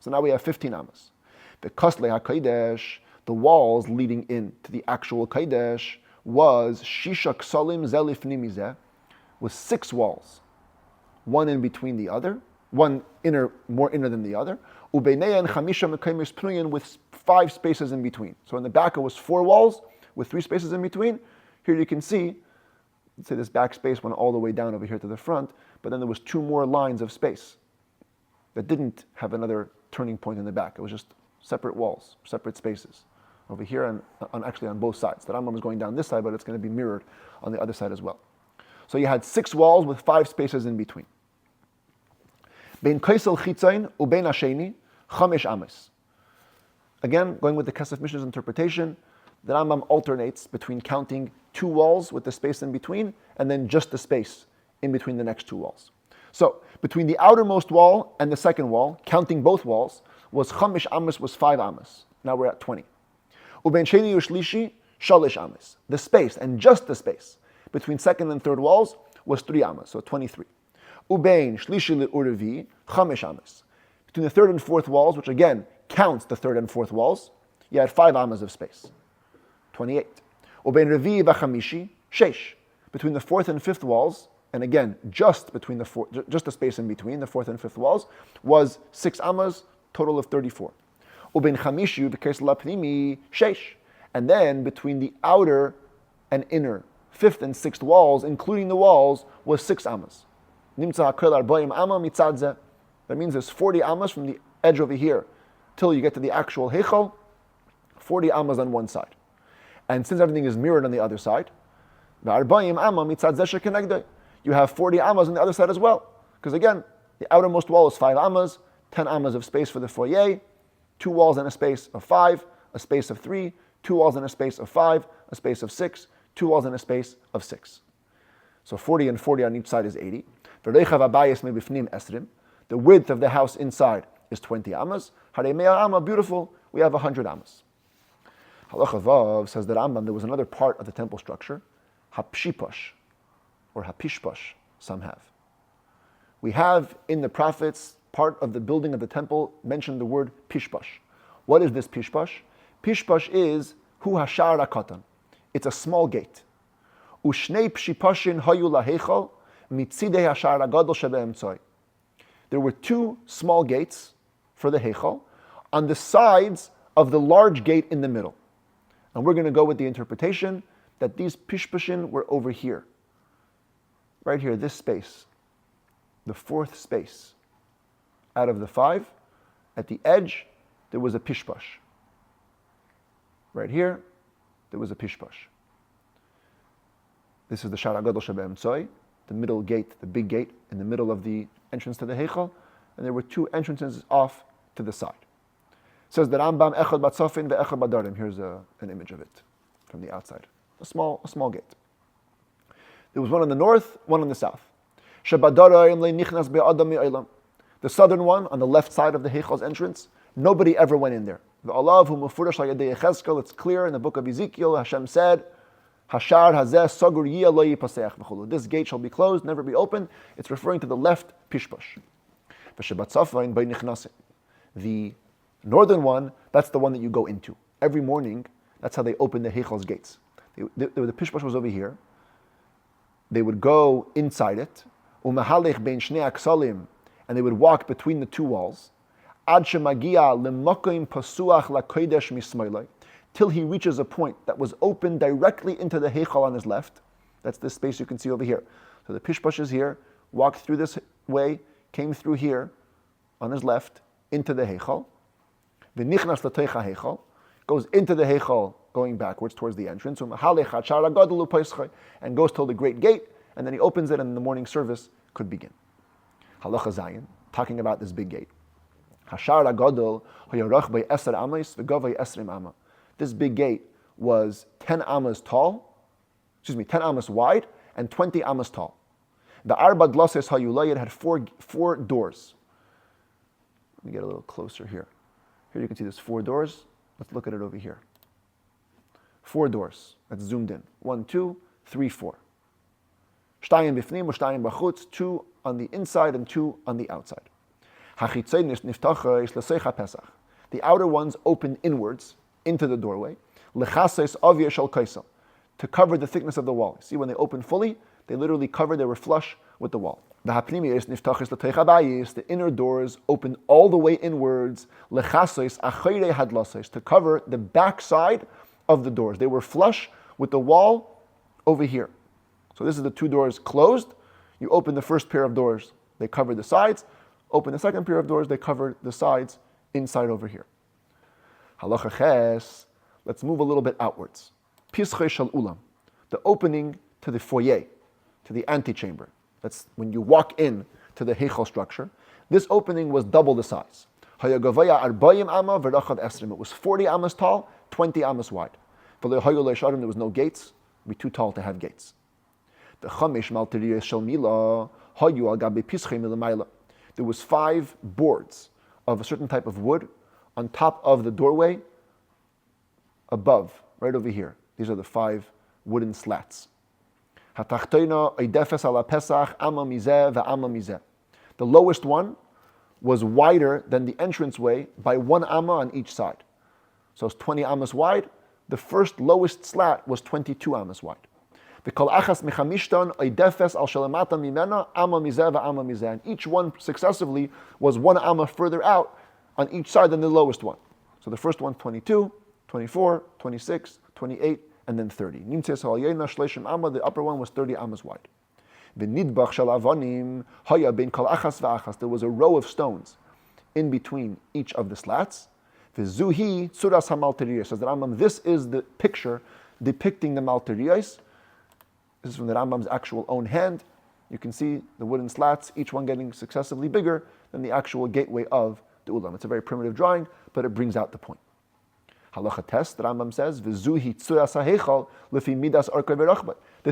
So now we have 15 amas. The kasle ha-kodesh, the walls leading in to the actual kodesh, was shisha ksalim zelifni mizeh, was 6 walls, one in between the other, one inner, more inner than the other. Ubeinei and chamisha mekaymis pnuyin, with 5 spaces in between. So in the back it was 4 walls with 3 spaces in between. Here you can see, let's say this back space went all the way down over here to the front, but then there was 2 more lines of space that didn't have another turning point in the back. It was just separate walls, separate spaces over here and actually on both sides. The Rambam is going down this side, but it's going to be mirrored on the other side as well. So you had 6 walls with 5 spaces in between. Bein kaisel chitzain ubein hasheni chamesh ames. Again, going with the Kesef Mishnah's interpretation, the Rambam alternates between counting 2 walls with the space in between and then just the space in between the next 2 walls. So between the outermost wall and the second wall, counting both walls, was chamesh ames, was 5 ames. Now we're at 20. Ubein sheni ushlishi shalish ames. The space, and just the space, between second and third walls was 3 amas, so 23. Ubein shlishi le'urevi chamesh amas. Between the third and fourth walls, which again counts the third and fourth walls, you had 5 amas of space, 28. Ubein revi v'chamishi sheish. Between the fourth and fifth walls, and again just between just the space in between the fourth and fifth walls, was 6 amas, total of 34. Ubein chamishu v'kes lapnimi sheish. And then between the outer and inner fifth and sixth walls, including the walls, was 6 amas. That means there's 40 amas from the edge over here till you get to the actual heichal, 40 amas on one side. And since everything is mirrored on the other side, you have 40 amas on the other side as well. Because again, the outermost wall is 5 amas, 10 amas of space for the foyer, 2 walls and a space of 5, a space of 3, 2 walls and a space of 5, a space of 6, 2 walls and a space of 6. So 40 and 40 on each side is 80. The width of the house inside is 20 amas. Beautiful, we have 100 amas. Halacha Vav says that Rambam, there was another part of the temple structure, hapshipash, or hapishpash, some have. We have in the prophets, part of the building of the temple, mentioned the word pishpash. What is this pishpash? Pishpash is hu hashar akatan. It's a small gate. Ushnei pshipashin hayu laheichal mitzidei hashar agadol shebeemtzoi. There were 2 small gates for the heichal on the sides of the large gate in the middle. And we're going to go with the interpretation that these pishpashin were over here. Right here, this space. The 4th space out of the 5. At the edge, there was a pishpash. Right here, there was a pishpash. This is the Shara Gadol Shebeemtzoi, the middle gate, the big gate in the middle of the entrance to the heichal, and there were 2 entrances off to the side. It says that Rambam echad batzofin ve'echad badarim. Here's an image of it from the outside. A small gate. There was one on the north, one on the south. The southern one on the left side of the heichal's entrance, nobody ever went in there. It's clear in the book of Ezekiel, Hashem said, Hashar hazeh sagur yiyah lo yipaseach v'chulu. This gate shall be closed, never be opened. It's referring to the left pishpash. The northern one, that's the one that you go into. Every morning, that's how they open the heichal's gates. The pishpash was over here. They would go inside it, and they would walk between the 2 walls. Ad shemagia lemokim pasuach lakodesh mismailai, till he reaches a point that was open directly into the heichal on his left. That's this space you can see over here. So the pishpash is here, walked through this way, came through here on his left into the heichal. V'nichnas l'teicha heichal, goes into the heichal, going backwards towards the entrance. And goes till the great gate, and then he opens it, and the morning service could begin. Halacha Zayin, talking about this big gate. This big gate was 10 amas wide and 20 amas tall. The arba dlases hayulayid had four doors. Let me get a little closer here. Here you can see there's 4 doors. Let's look at it over here. 4 doors. That's zoomed in. 1, 2, 3, 4. Shtayim bifnim, shtayim bachutz. 2 on the inside and 2 on the outside. The outer ones open inwards into the doorway. To cover the thickness of the wall. See, when they open fully, they literally covered, they were flush with the wall. The inner doors open all the way inwards to cover the back side of the doors. They were flush with the wall over here. So this is the 2 doors closed. You open the first pair of doors, they cover the sides. Open the second pair of doors, they cover the sides inside over here. Halacha ches, let's move a little bit outwards. Pischei shel ulam, the opening to the foyer, to the antechamber. That's when you walk in to the heichal structure. This opening was double the size. It was 40 amas tall, 20 amas wide. There was no gates. It would be too tall to have gates. The chamesh malteriyos shel milah hayu al gabe pischei milamayla. There was 5 boards of a certain type of wood on top of the doorway, above, right over here. These are the 5 wooden slats. The lowest one was wider than the entranceway by 1 amma on each side. So it's 20 ammas wide. The first lowest slat was 22 ammas wide. And each one successively was 1 amma further out on each side than the lowest one. So the first one 22, 24, 26, 28, and then 30. The upper one was 30 ammas wide. There was a row of stones in between each of the slats. Says the Rambam, this is the picture depicting the malteriyos. This is from the Rambam's actual own hand. You can see the wooden slats, each one getting successively bigger than the actual gateway of the ulam. It's a very primitive drawing, but it brings out the point. Halacha test, the Rambam says, this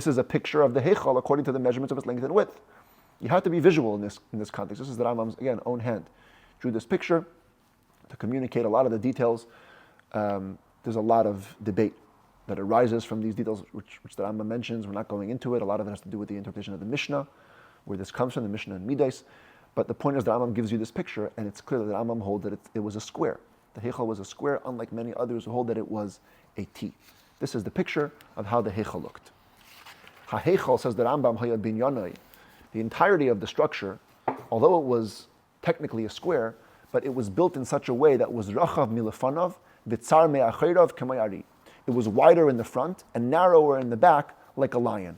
is a picture of the heichal according to the measurements of its length and width. You have to be visual in this context. This is the Rambam's, again, own hand. Drew this picture to communicate a lot of the details. There's a lot of debate that arises from these details, which the Rambam mentions. We're not going into it. A lot of it has to do with the interpretation of the Mishnah, where this comes from, the Mishnah and Midas. But the point is, the Rambam gives you this picture, and it's clear that the Rambam holds that it was a square. The heichal was a square, unlike many others who hold that it was a T. This is the picture of how the heichal looked. Ha-heichal, says the Rambam, hayad bin yanai, the entirety of the structure, although it was technically a square, but it was built in such a way that was rachav milefanav, v'tzar me'acherav kamayari. It was wider in the front and narrower in the back, like a lion.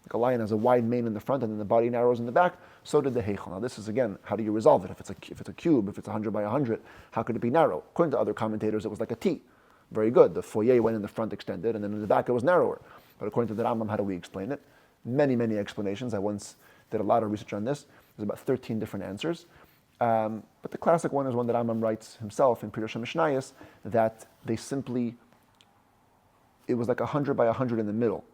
Like a lion has a wide mane in the front and then the body narrows in the back, so did the heichal. Now this is, again, how do you resolve it? If it's a cube, if it's 100 by 100, how could it be narrow? According to other commentators, it was like a T. Very good. The foyer went in the front, extended, and then in the back it was narrower. But according to the Rambam, how do we explain it? Many, many explanations. I once did a lot of research on this. There's about 13 different answers. But the classic one is one that Rambam writes himself in Pirush HaMishnayos, that they simply, it was like 100 by 100 in the middle.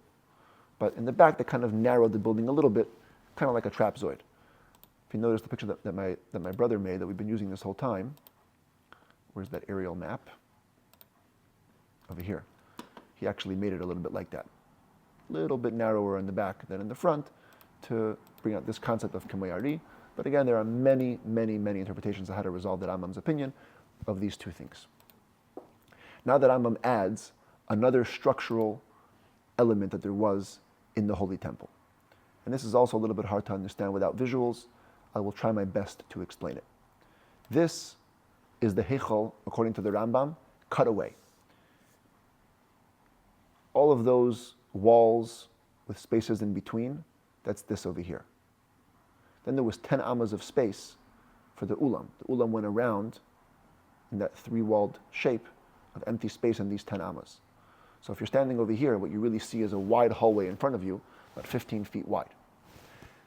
But in the back, they kind of narrowed the building a little bit, kind of like a trapezoid. If you notice the picture that my brother made, that we've been using this whole time, where's that aerial map? Over here. He actually made it a little bit like that. A little bit narrower in the back than in the front to bring out this concept of kamayari. But again, there are many, many, many interpretations of how to resolve the Rambam's opinion of these two things. Now that Rambam adds another structural element that there was in the Holy Temple. And this is also a little bit hard to understand without visuals. I will try my best to explain it. This is the Heichal, according to the Rambam, cut away. All of those walls with spaces in between, that's this over here. Then there was 10 amas of space for the ulam. The ulam went around in that three-walled shape of empty space in these 10 amas. So if you're standing over here, what you really see is a wide hallway in front of you, about 15 feet wide.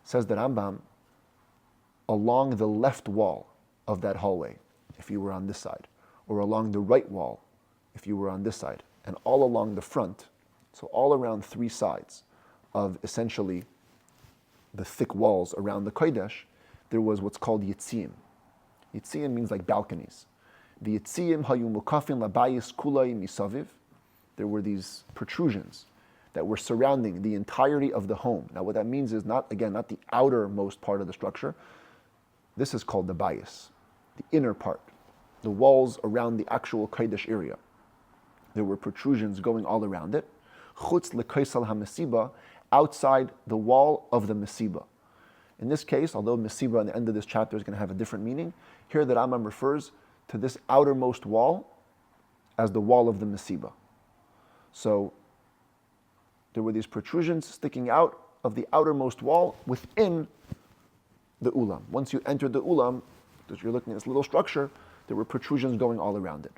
Says the Rambam, along the left wall of that hallway, if you were on this side, or along the right wall, if you were on this side, and all along the front, so all around three sides of essentially the thick walls around the Kodesh, there was what's called yitziyim. Yitziyim means like balconies. The yitziyim hayu mukafin labayis kulay misaviv. There were these protrusions that were surrounding the entirety of the home. Now what that means is not the outermost part of the structure. This is called the bayis, the inner part, the walls around the actual Kodesh area. There were protrusions going all around it. Chutz lekaisal hamesiba, outside the wall of the mesiba. In this case, although mesiba at the end of this chapter is going to have a different meaning, here the Rambam refers to this outermost wall as the wall of the mesiba. So there were these protrusions sticking out of the outermost wall within the ulam. Once you entered the ulam, as you're looking at this little structure, there were protrusions going all around it.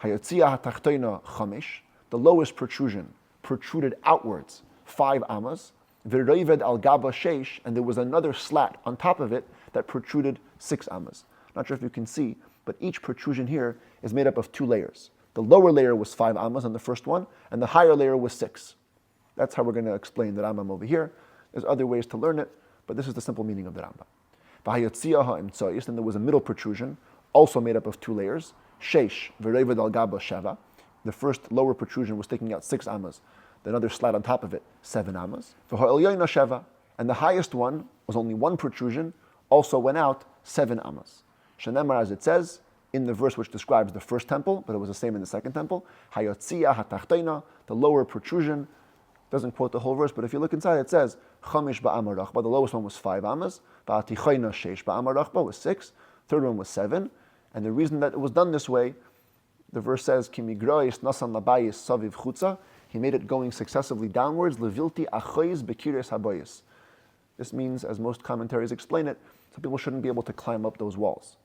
Hayotzia hatachtoina chamesh, the lowest protrusion protruded outwards 5 amas, v'roived al gaba sheish, and there was another slat on top of it that protruded 6 amas. Not sure if you can see, but each protrusion here is made up of 2 layers. The lower layer was 5 amas on the first one, and the higher layer was 6. That's how we're going to explain the Rambam over here. There's other ways to learn it, but this is the simple meaning of the Rambam. Then there was a middle protrusion, also made up of 2 layers. Sheish, v'roived al gaba sheva. The first lower protrusion was sticking out 6 amas. The other slat on top of it, 7 amas. And the highest one was only 1 protrusion, also went out 7 amas. Shenemar, as it says in the verse which describes the first temple, but it was the same in the second temple. Hayotzia hatachtoina, the lower protrusion, doesn't quote the whole verse, but if you look inside, it says chamish ba'amar rachba. The lowest one was 5 amas. Ba'atichoina sheish ba'amar rachba was 6. Third one was 7. And the reason that it was done this way, the verse says, Ki migrois nasan labayis saviv chutza. He made it going successively downwards. Levilti achois bekires habayis. This means, as most commentaries explain it, some people shouldn't be able to climb up those walls.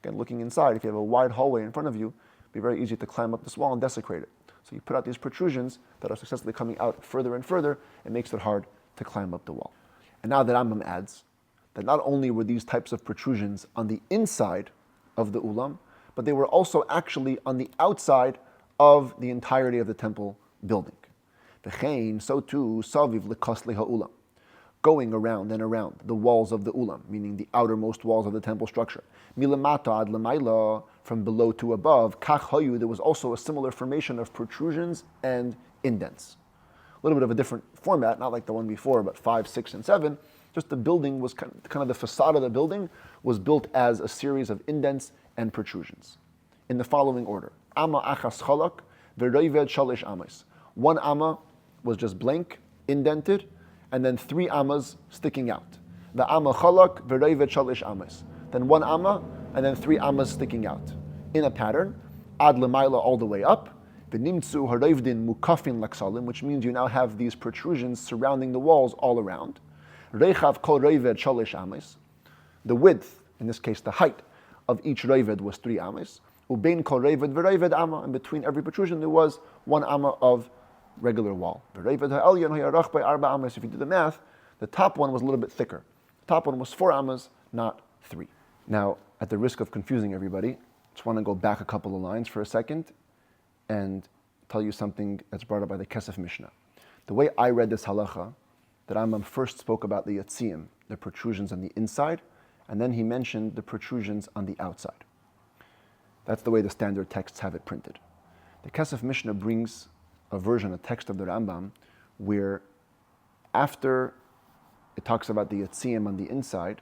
Again, looking inside, if you have a wide hallway in front of you, it'd be very easy to climb up this wall and desecrate it. So you put out these protrusions that are successfully coming out further and further, it makes it hard to climb up the wall. And now the Rambam adds that not only were these types of protrusions on the inside of the ulam, but they were also actually on the outside of the entirety of the temple building. V'chein, so too, saviv lekasli ha'ulam, going around and around the walls of the ulam, meaning the outermost walls of the temple structure. Milamata ad lemaila, from below to above. Kach hayu, there was also a similar formation of protrusions and indents. A little bit of a different format, not like the one before, but 5, 6, and 7. Just the building was kind of the facade of the building was built as a series of indents and protrusions, in the following order: Amma achas chalak, v'roived shalish amas. 1 amma was just blank, indented, and then 3 ammas sticking out. The amma chalak, v'roived shalish amas. Then 1 amma, and then 3 ammas sticking out, in a pattern, ad lemaila, all the way up. V'nimtzu haroivdin mukafin laksalim, which means you now have these protrusions surrounding the walls all around. Reichav kol roived shalish amas. The width, in this case the height, of each roived was 3 amas. Ubein kol roived v'roived amma, and between every protrusion there was 1 amma of regular wall. V'roived ha'elyon hayarach by 4 amas. If you do the math, the top one was a little bit thicker. The top one was 4 amas, not 3. Now, at the risk of confusing everybody, just want to go back a couple of lines for a second and tell you something that's brought up by the Kesef Mishnah. The way I read this halacha, that Rambam first spoke about the yatziyim, the protrusions on the inside, and then he mentioned the protrusions on the outside. That's the way the standard texts have it printed. The Kesef Mishnah brings a version, a text of the Rambam, where after it talks about the yatziyim on the inside,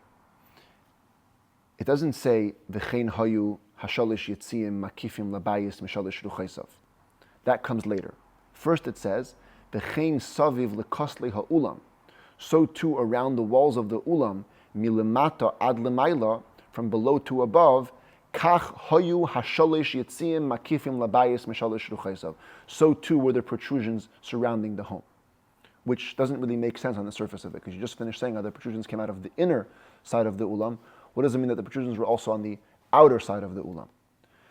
it doesn't say v'chein hayu hashalish yatziyim makifim labayis mishalish ruchaisav. That comes later. First it says v'chein saviv lekosli ha'ulam. So too around the walls of the ulam, milimata ad lemaila, from below to above, Kach hoyu hasholish yitzim makifim labayis mishalish ruchaisav. So too were the protrusions surrounding the home, which doesn't really make sense on the surface of it, because you just finished saying how the protrusions came out of the inner side of the ulam. What does it mean that the protrusions were also on the outer side of the ulam?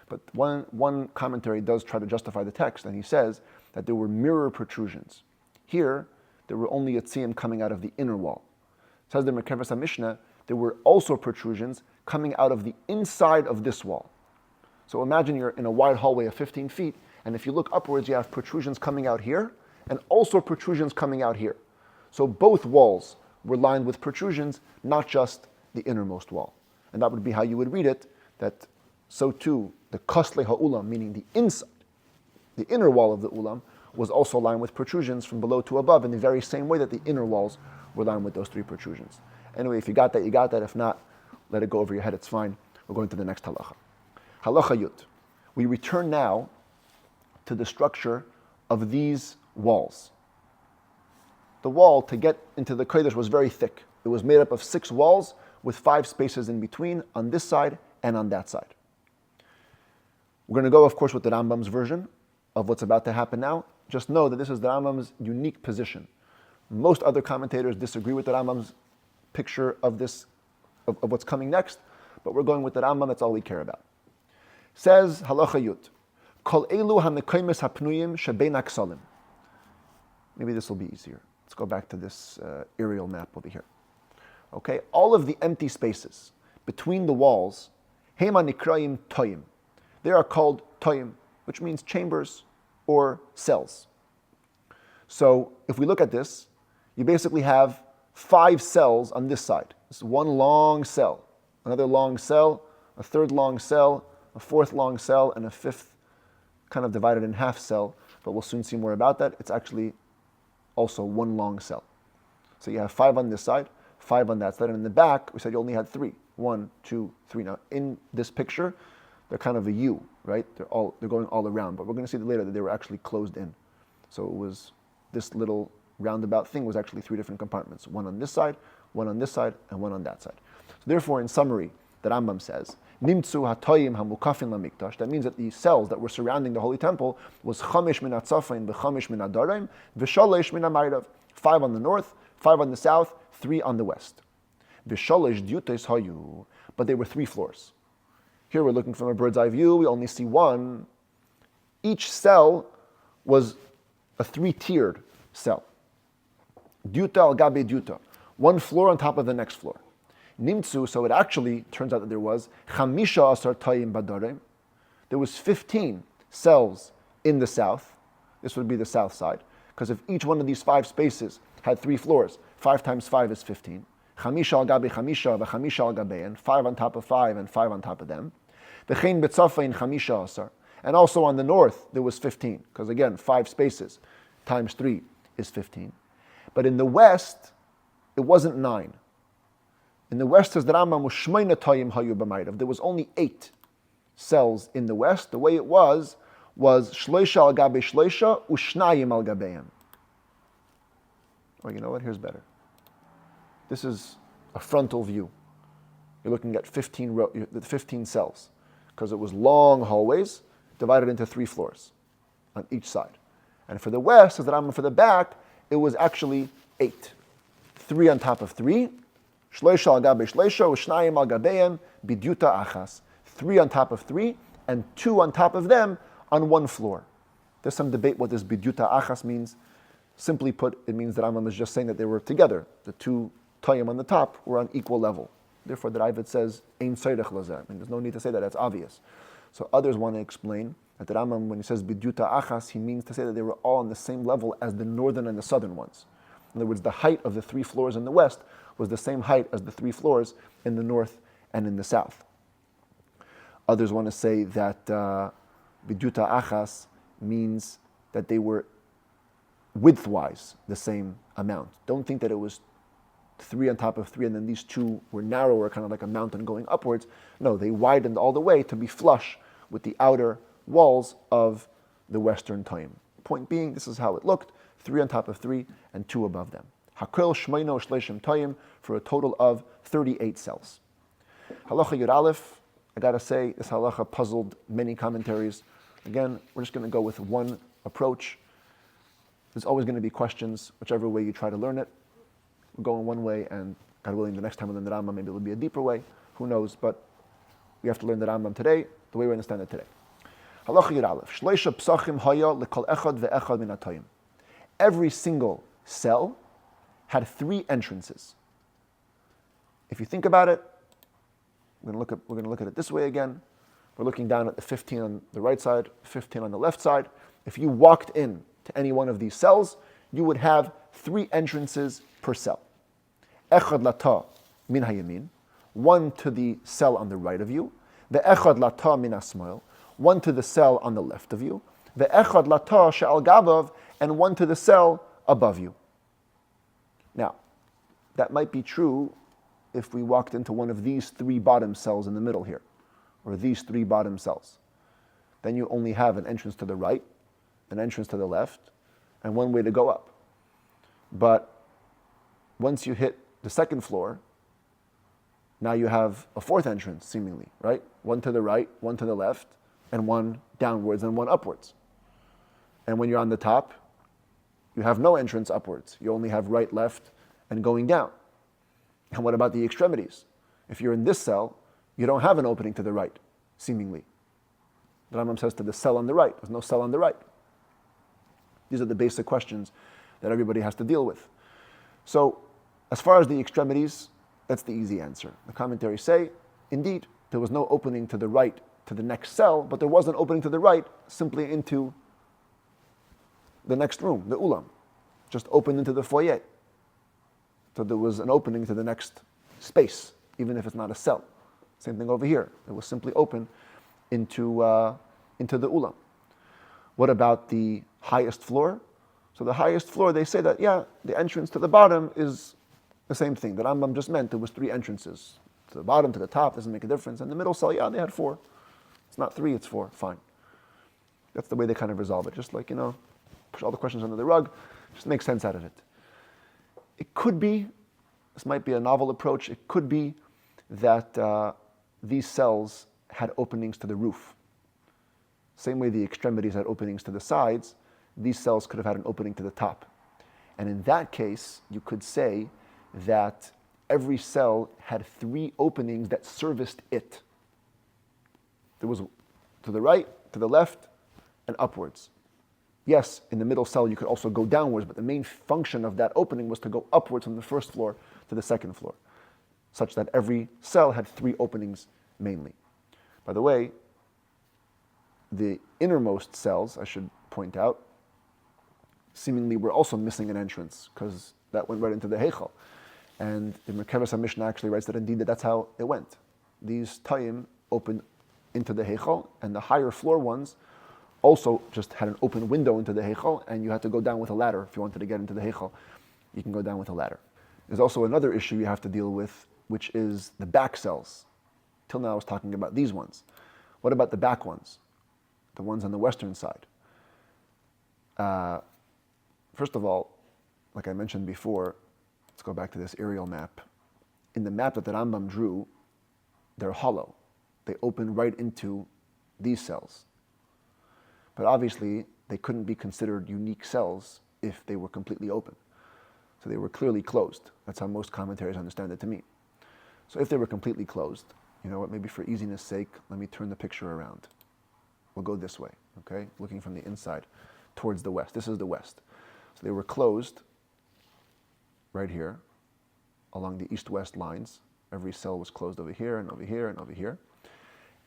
But one commentary does try to justify the text, and he says that there were mirror protrusions. Here, there were only yitzim coming out of the inner wall. It says the Merkavas HaMishnah, there were also protrusions coming out of the inside of this wall. So imagine you're in a wide hallway of 15 feet, and if you look upwards, you have protrusions coming out here, and also protrusions coming out here. So both walls were lined with protrusions, not just the innermost wall. And that would be how you would read it, that so too, the kosle ha'ulam, meaning the inside, the inner wall of the ulam, was also lined with protrusions from below to above in the very same way that the inner walls were lined with those three protrusions. Anyway, if you got that, you got that. If not, let it go over your head, it's fine. We're going to the next halacha. Halacha yut. We return now to the structure of these walls. The wall to get into the kodesh was very thick. It was made up of 6 walls with 5 spaces in between on this side and on that side. We're going to go, of course, with the Rambam's version of what's about to happen now. Just know that this is the Rambam's unique position. Most other commentators disagree with the Rambam's picture of this, of what's coming next, but we're going with the Rambam. That's all we care about. Says Halacha Yut, Kol elu hamekoymes hapnuyim shebein haksalim. Maybe this will be easier. Let's go back to this aerial map over here. Okay, all of the empty spaces between the walls, hema nikrayim toyim. They are called toyim, which means chambers or cells. So if we look at this, you basically have 5 cells on this side. This is one long cell, another long cell, a third long cell, a fourth long cell, and a fifth kind of divided in half cell, but we'll soon see more about that. It's actually also one long cell. So you have 5 on this side, 5 on that side, and in the back, we said you only had 3. 1, 2, 3. Now, in this picture, they're kind of a U, right? They're going all around, but we're going to see later that they were actually closed in. So it was this little roundabout thing was actually 3 different compartments. 1 on this side, 1 on this side, and 1 on that side. So therefore, in summary, the Rambam says, Nimtzu hatoyim hamukafin lamikdash. That means that the cells that were surrounding the holy temple was chamesh min hatzafain v'chamesh min hadarim v'shalesh min hamayrav. 5 on the north, 5 on the south, 3 on the west. V'shalesh dyutes hayu. But they were 3 floors. Here we're looking from a bird's eye view. We only see 1. Each cell was a 3-tiered cell. Dyuta al gabe dyuta. 1 floor on top of the next floor. Nimtzu, so it actually turns out that there was chamisha asar tayim badarim. There was 15 cells in the south. This would be the south side, because if each one of these 5 spaces had 3 floors, 5 times 5 is 15. Chamisha al gabe chamisha v'chamisha al gabein, 5 on top of 5 and 5 on top of them. V'chein betzafain chamisha asar. And also on the north there was 15, because again 5 spaces times 3 is 15. But in the west it wasn't 9. In the west, says the Rambam, there was only 8 cells in the west. The way it was shloisha al gabe shloisha ushnayim al gabeim. Or you know what? Here's better. This is a frontal view. You're looking at 15 cells, because it was long hallways divided into 3 floors on each side. And for the west, says the Rambam, for the back, it was actually 8. 3 on top of 3. Shloisha al gabe shloisha, ushnayim al gabeim, bidyuta achas. 3 on top of 3, and 2 on top of them on 1 floor. There's some debate what this bidyuta achas means. Simply put, it means that Rambam is just saying that they were together. The 2 toyim on the top were on equal level. Therefore, the Ravid says, ein seirech lazeh. I mean, there's no need to say that, that's obvious. So others want to explain that the Rambam, when he says bidyuta achas, he means to say that they were all on the same level as the northern and the southern ones. In other words, the height of the 3 floors in the west was the same height as the 3 floors in the north and in the south. Others want to say that bidyuta achas means that they were width-wise the same amount. Don't think that it was 3 on top of 3 and then these 2 were narrower, kind of like a mountain going upwards. No, they widened all the way to be flush with the outer walls of the western toyim. Point being, this is how it looked: 3 on top of 3 and 2 above them. Hakel shmeino shleishim toyim, for a total of 38 cells. Halacha Yud Aleph, I gotta say, this halacha puzzled many commentaries. Again, we're just going to go with one approach. There's always going to be questions, whichever way you try to learn it. We're going one way, and God willing, the next time we learn the Rambam, maybe it'll be a deeper way. Who knows? But we have to learn the Rambam today, the way we understand it today. Halacha Yud Aleph. Shloisha psachim haya lekol echad ve'echad min hatayim. Every single cell had 3 entrances. If you think about it, we're going to look at it this way again. We're looking down at the 15 on the right side, 15 on the left side. If you walked in to any one of these cells, you would have 3 entrances per cell. Echad lata min hayamin, 1 to the cell on the right of you. Ve'echad lata min hasmoil, 1 to the cell on the left of you. Ve'echad lata she'al gavav, and 1 to the cell above you. Now, that might be true if we walked into one of these 3 bottom cells in the middle here, or these 3 bottom cells. Then you only have an entrance to the right, an entrance to the left, and 1 way to go up. But once you hit the 2nd floor, now you have a 4th entrance, seemingly, right? 1 to the right, 1 to the left, and 1 downwards and 1 upwards. And when you're on the top, you have no entrance upwards. You only have right, left, and going down. And what about the extremities? If you're in this cell, you don't have an opening to the right, seemingly. The Rambam says to the cell on the right. There's no cell on the right. These are the basic questions that everybody has to deal with. So, as far as the extremities, that's the easy answer. The commentaries say, indeed, there was no opening to the right to the next cell, but there was an opening to the right simply into the next room, the ulam, just opened into the foyer. So there was an opening to the next space, even if it's not a cell. Same thing over here. It was simply open into the ulam. What about the highest floor? So the highest floor, they say that, yeah, the entrance to the bottom is the same thing. The Rambam just meant there was 3 entrances. To the bottom, to the top, doesn't make a difference. And the middle cell, yeah, they had 4. It's not 3, it's 4, fine. That's the way they kind of resolve it. Just like, push all the questions under the rug, just make sense out of it. It could be, this might be a novel approach, it could be that these cells had openings to the roof. Same way the extremities had openings to the sides, these cells could have had an opening to the top. And in that case, you could say that every cell had 3 openings that serviced it. There was to the right, to the left, and upwards. Yes, in the middle cell you could also go downwards, but the main function of that opening was to go upwards from the 1st floor to the 2nd floor, such that every cell had 3 openings mainly. By the way, the innermost cells, I should point out, seemingly were also missing an entrance, because that went right into the Heichal. And the Merkavas HaMishnah actually writes that indeed that's how it went. These Tayim opened into the Heichal, and the higher floor ones also just had an open window into the Heichal, and you had to go down with a ladder. If you wanted to get into the Heichal, you can go down with a ladder. There's also another issue you have to deal with, which is the back cells. Till now I was talking about these ones. What about the back ones? The ones on the western side? First of all, like I mentioned before, let's go back to this aerial map. In the map that the Rambam drew, they're hollow. They open right into these cells. But obviously, they couldn't be considered unique cells if they were completely open. So they were clearly closed. That's how most commentaries understand it to mean. So if they were completely closed, you know what, maybe for easiness sake, let me turn the picture around. We'll go this way, okay? Looking from the inside towards the west. This is the west. So they were closed right here along the east-west lines. Every cell was closed over here and over here and over here.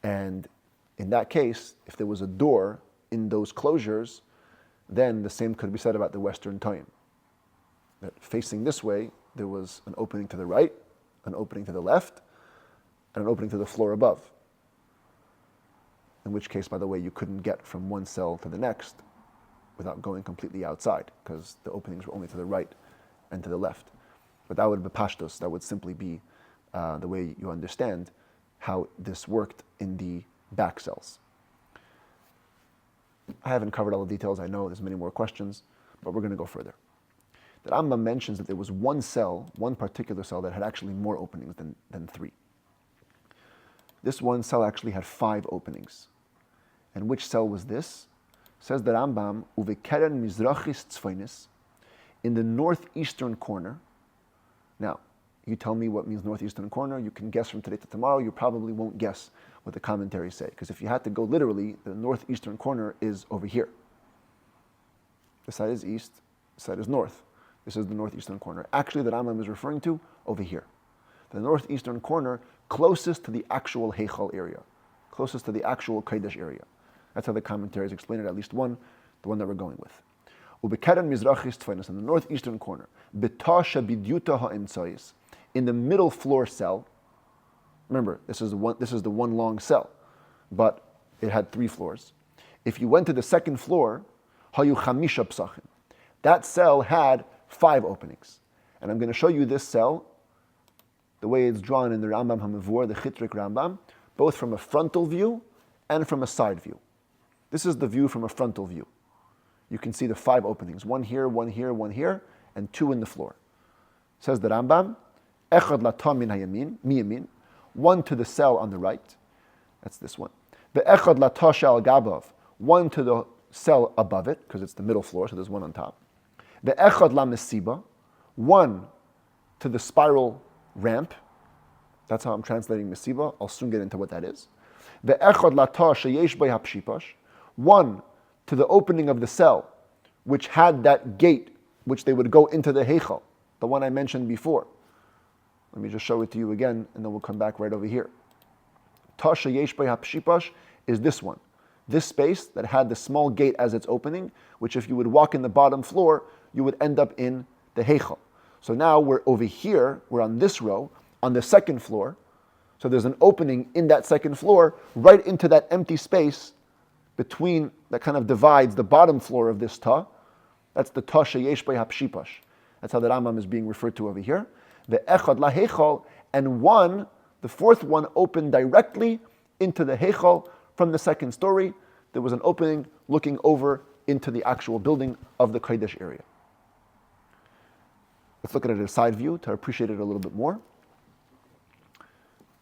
And in that case, if there was a door in those closures, then the same could be said about the western Tayim. That facing this way, there was an opening to the right, an opening to the left, and an opening to the floor above. In which case, by the way, you couldn't get from one cell to the next without going completely outside, because the openings were only to the right and to the left. But that would be pashtos, that would simply be the way you understand how this worked in the back cells. I haven't covered all the details, I know there's many more questions, but we're going to go further. The Rambam mentions that there was one cell, one particular cell, that had actually more openings than 3. This one cell actually had 5 openings. And which cell was this? Says the Rambam, Uvekeren Mizrachis Tzfainis, in the northeastern corner. Now, you tell me what means northeastern corner, you can guess from today to tomorrow, you probably won't guess what the commentaries say. Because if you had to go literally, the northeastern corner is over here. This side is east, this side is north. This is the northeastern corner. Actually, the Rambam is referring to over here. The northeastern corner closest to the actual Heichal area, closest to the actual Kodesh area. That's how the commentaries explain it, at least one, the one that we're going with. Ubekeren Mizrachis Tfainis, in the northeastern corner, B'ta Shabidyuta ha'intzayis, in the middle floor cell. Remember, this is the one long cell, but it had 3 floors. If you went to the second floor, Hayu Chamisha Psachim, that cell had 5 openings. And I'm going to show you this cell, the way it's drawn in the Rambam HaMavur, the Chitrik Rambam, both from a frontal view and from a side view. This is the view from a frontal view. You can see the 5 openings, 1 here, 1 here, 1 here, and 2 in the floor. Says the Rambam, Echad lata min hayamin, miyamin, 1 to the cell on the right, that's this one. Ve'echad lata shel gabav, 1 to the cell above it, because it's the middle floor, so there's 1 on top. Ve'echad la mesiba, 1 to the spiral ramp. That's how I'm translating mesiba. I'll soon get into what that is. Ve'echad lata sheyesh bei hapshipash, 1 to the opening of the cell, which had that gate, which they would go into the heichal, the one I mentioned before. Let me just show it to you again, and then we'll come back right over here. Ta sheyesh bei hapshipash is this one. This space that had the small gate as its opening, which if you would walk in the bottom floor, you would end up in the heichal. So now we're over here, we're on this row, on the second floor. So there's an opening in that second floor, right into that empty space between, that kind of divides the bottom floor of this ta. That's the ta sheyesh bei hapshipash. That's how the Rambam is being referred to over here. The echad la heichal, and 1, the 4th one, opened directly into the heichal from the second story. There was an opening looking over into the actual building of the Kodesh area. Let's look at it at a side view to appreciate it a little bit more.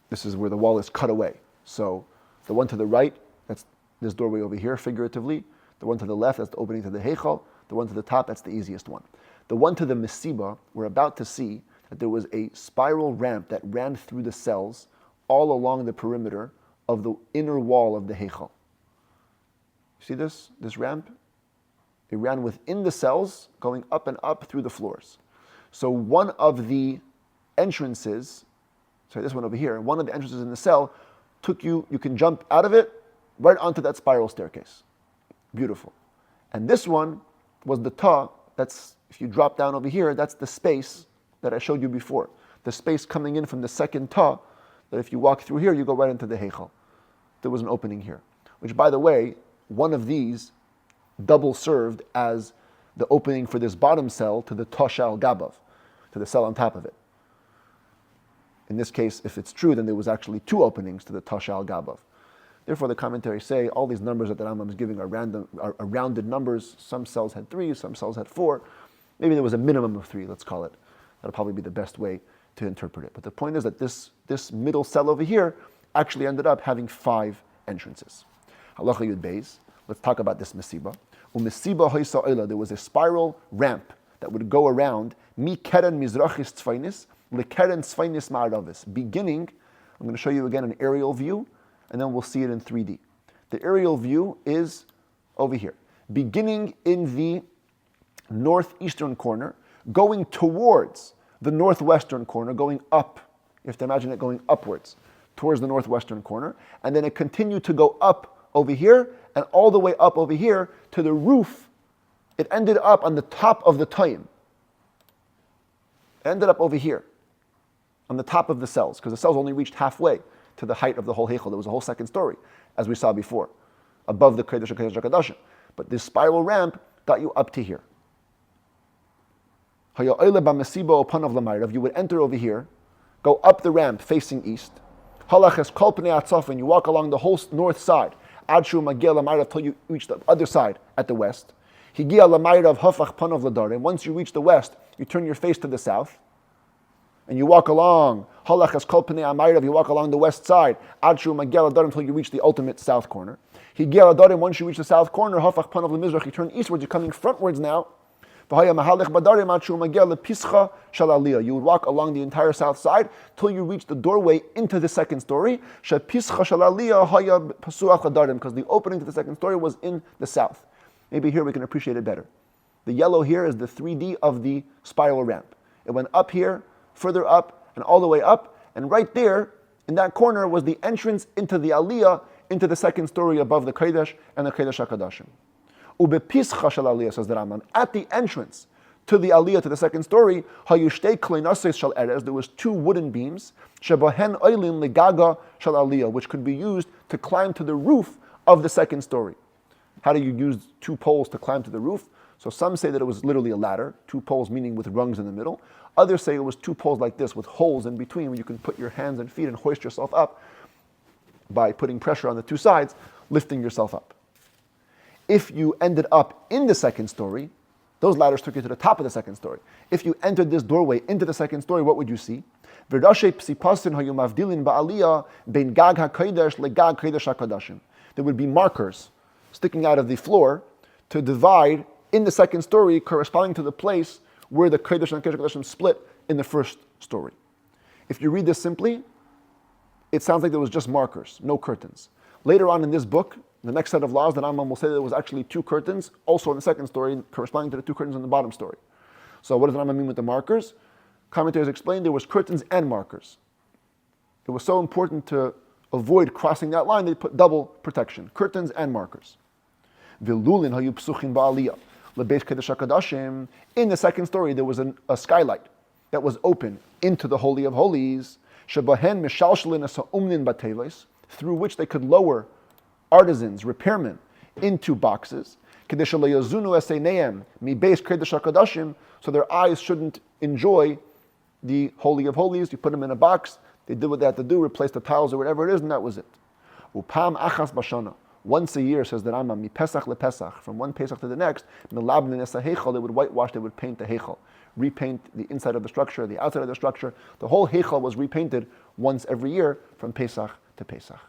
This is where the wall is cut away. So the one to the right, that's this doorway over here, figuratively. The one to the left, that's the opening to the Heichal. The one to the top, that's the easiest one. The one to the Mesiba, we're about to see that there was a spiral ramp that ran through the cells all along the perimeter of the inner wall of the Heichal. See this ramp? It ran within the cells, going up and up through the floors. So one of the entrances, this one over here, one of the entrances in the cell you can jump out of it right onto that spiral staircase. Beautiful. And this one was the ta, that's, if you drop down over here, that's the space that I showed you before. The space coming in from the second ta, that if you walk through here, you go right into the Heichal. There was an opening here, which, by the way, one of these double served as the opening for this bottom cell to the ta shel gabav, to the cell on top of it. In this case, if it's true, then there was actually 2 openings to the ta shel gabav. Therefore, the commentaries say all these numbers that the Rambam is giving are rounded numbers. Some cells had 3, some cells had 4. Maybe there was a minimum of 3, let's call it. That'll probably be the best way to interpret it. But the point is that this middle cell over here actually ended up having 5 entrances. Halacha Yud Beis. Let's talk about this mesiba. Umesiba hoisa oila. There was a spiral ramp that would go around mi keren mizrachis tzfainis lekeren tzfainis ma'aravis. Beginning, I'm going to show you again an aerial view, and then we'll see it in 3D. The aerial view is over here, beginning in the northeastern corner, going towards the northwestern corner, going up. You have to imagine it going upwards towards the northwestern corner, and then it continued to go up over here and all the way up over here to the roof. It ended up on the top of the Taim. It ended up over here on the top of the cells, because the cells only reached halfway to the height of the whole Heichel. There was a whole second story, as we saw before, above the Kodesh HaKodashim. But this spiral ramp got you up to here. You would enter over here, go up the ramp facing east. And you walk along the whole north side, until you reach the other side at the west. And once you reach the west, you turn your face to the south, and you walk along Halachas kol pnei amayrav, you walk along the west side, ad shu magel adarim, until you reach the ultimate south corner. Higel adarim, once you reach the south corner, hafach panav lemizrach, you turn eastwards, you're coming frontwards now. You would walk along the entire south side till you reach the doorway into the second story, because the opening to the second story was in the south. Maybe here we can appreciate it better. The yellow here is the 3D of the spiral ramp. It went up here, further up, and all the way up, and right there, in that corner, was the entrance into the aliyah, into the second story above the Kodesh and the Kodesh HaKadoshim. Ubepischa shel aliyah, says the Rambam, at the entrance to the aliyah, to the second story, hayushtei kleinasei shel erez, there was 2 wooden beams, shebahen oilin legaga shel aliyah, which could be used to climb to the roof of the second story. How do you use 2 poles to climb to the roof? So some say that it was literally a ladder, 2 poles meaning with rungs in the middle. Others say it was 2 poles like this with holes in between where you can put your hands and feet and hoist yourself up by putting pressure on the 2 sides, lifting yourself up. If you ended up in the second story, those ladders took you to the top of the second story. If you entered this doorway into the second story, what would you see? There would be markers sticking out of the floor to divide in the second story, corresponding to the place where the Kodesh and Kodesh HaKodashim split in the first story. If you read this simply, it sounds like there was just markers, no curtains. Later on in this book, the next set of laws, the Rambam will say that there was actually 2 curtains, also in the second story, corresponding to the 2 curtains in the bottom story. So what does the Rambam mean with the markers? Commentators explain there was curtains and markers. It was so important to avoid crossing that line, they put double protection, curtains and markers. V'lulin hayu psuchin ba'aliyah, lebeis kodesh HaKadoshim. In the second story, there was a skylight that was open into the Holy of Holies, shebahen mishalshelin asa'umnin b'teves, through which they could lower artisans, repairmen, into boxes, so their eyes shouldn't enjoy the Holy of Holies. You put them in a box, they did what they had to do, replace the tiles or whatever it is, and that was it. Once a year, says the Rambam, from one Pesach to the next, they would whitewash, they would paint the heichal, repaint the inside of the structure, the outside of the structure. The whole heichal was repainted once every year from Pesach to Pesach.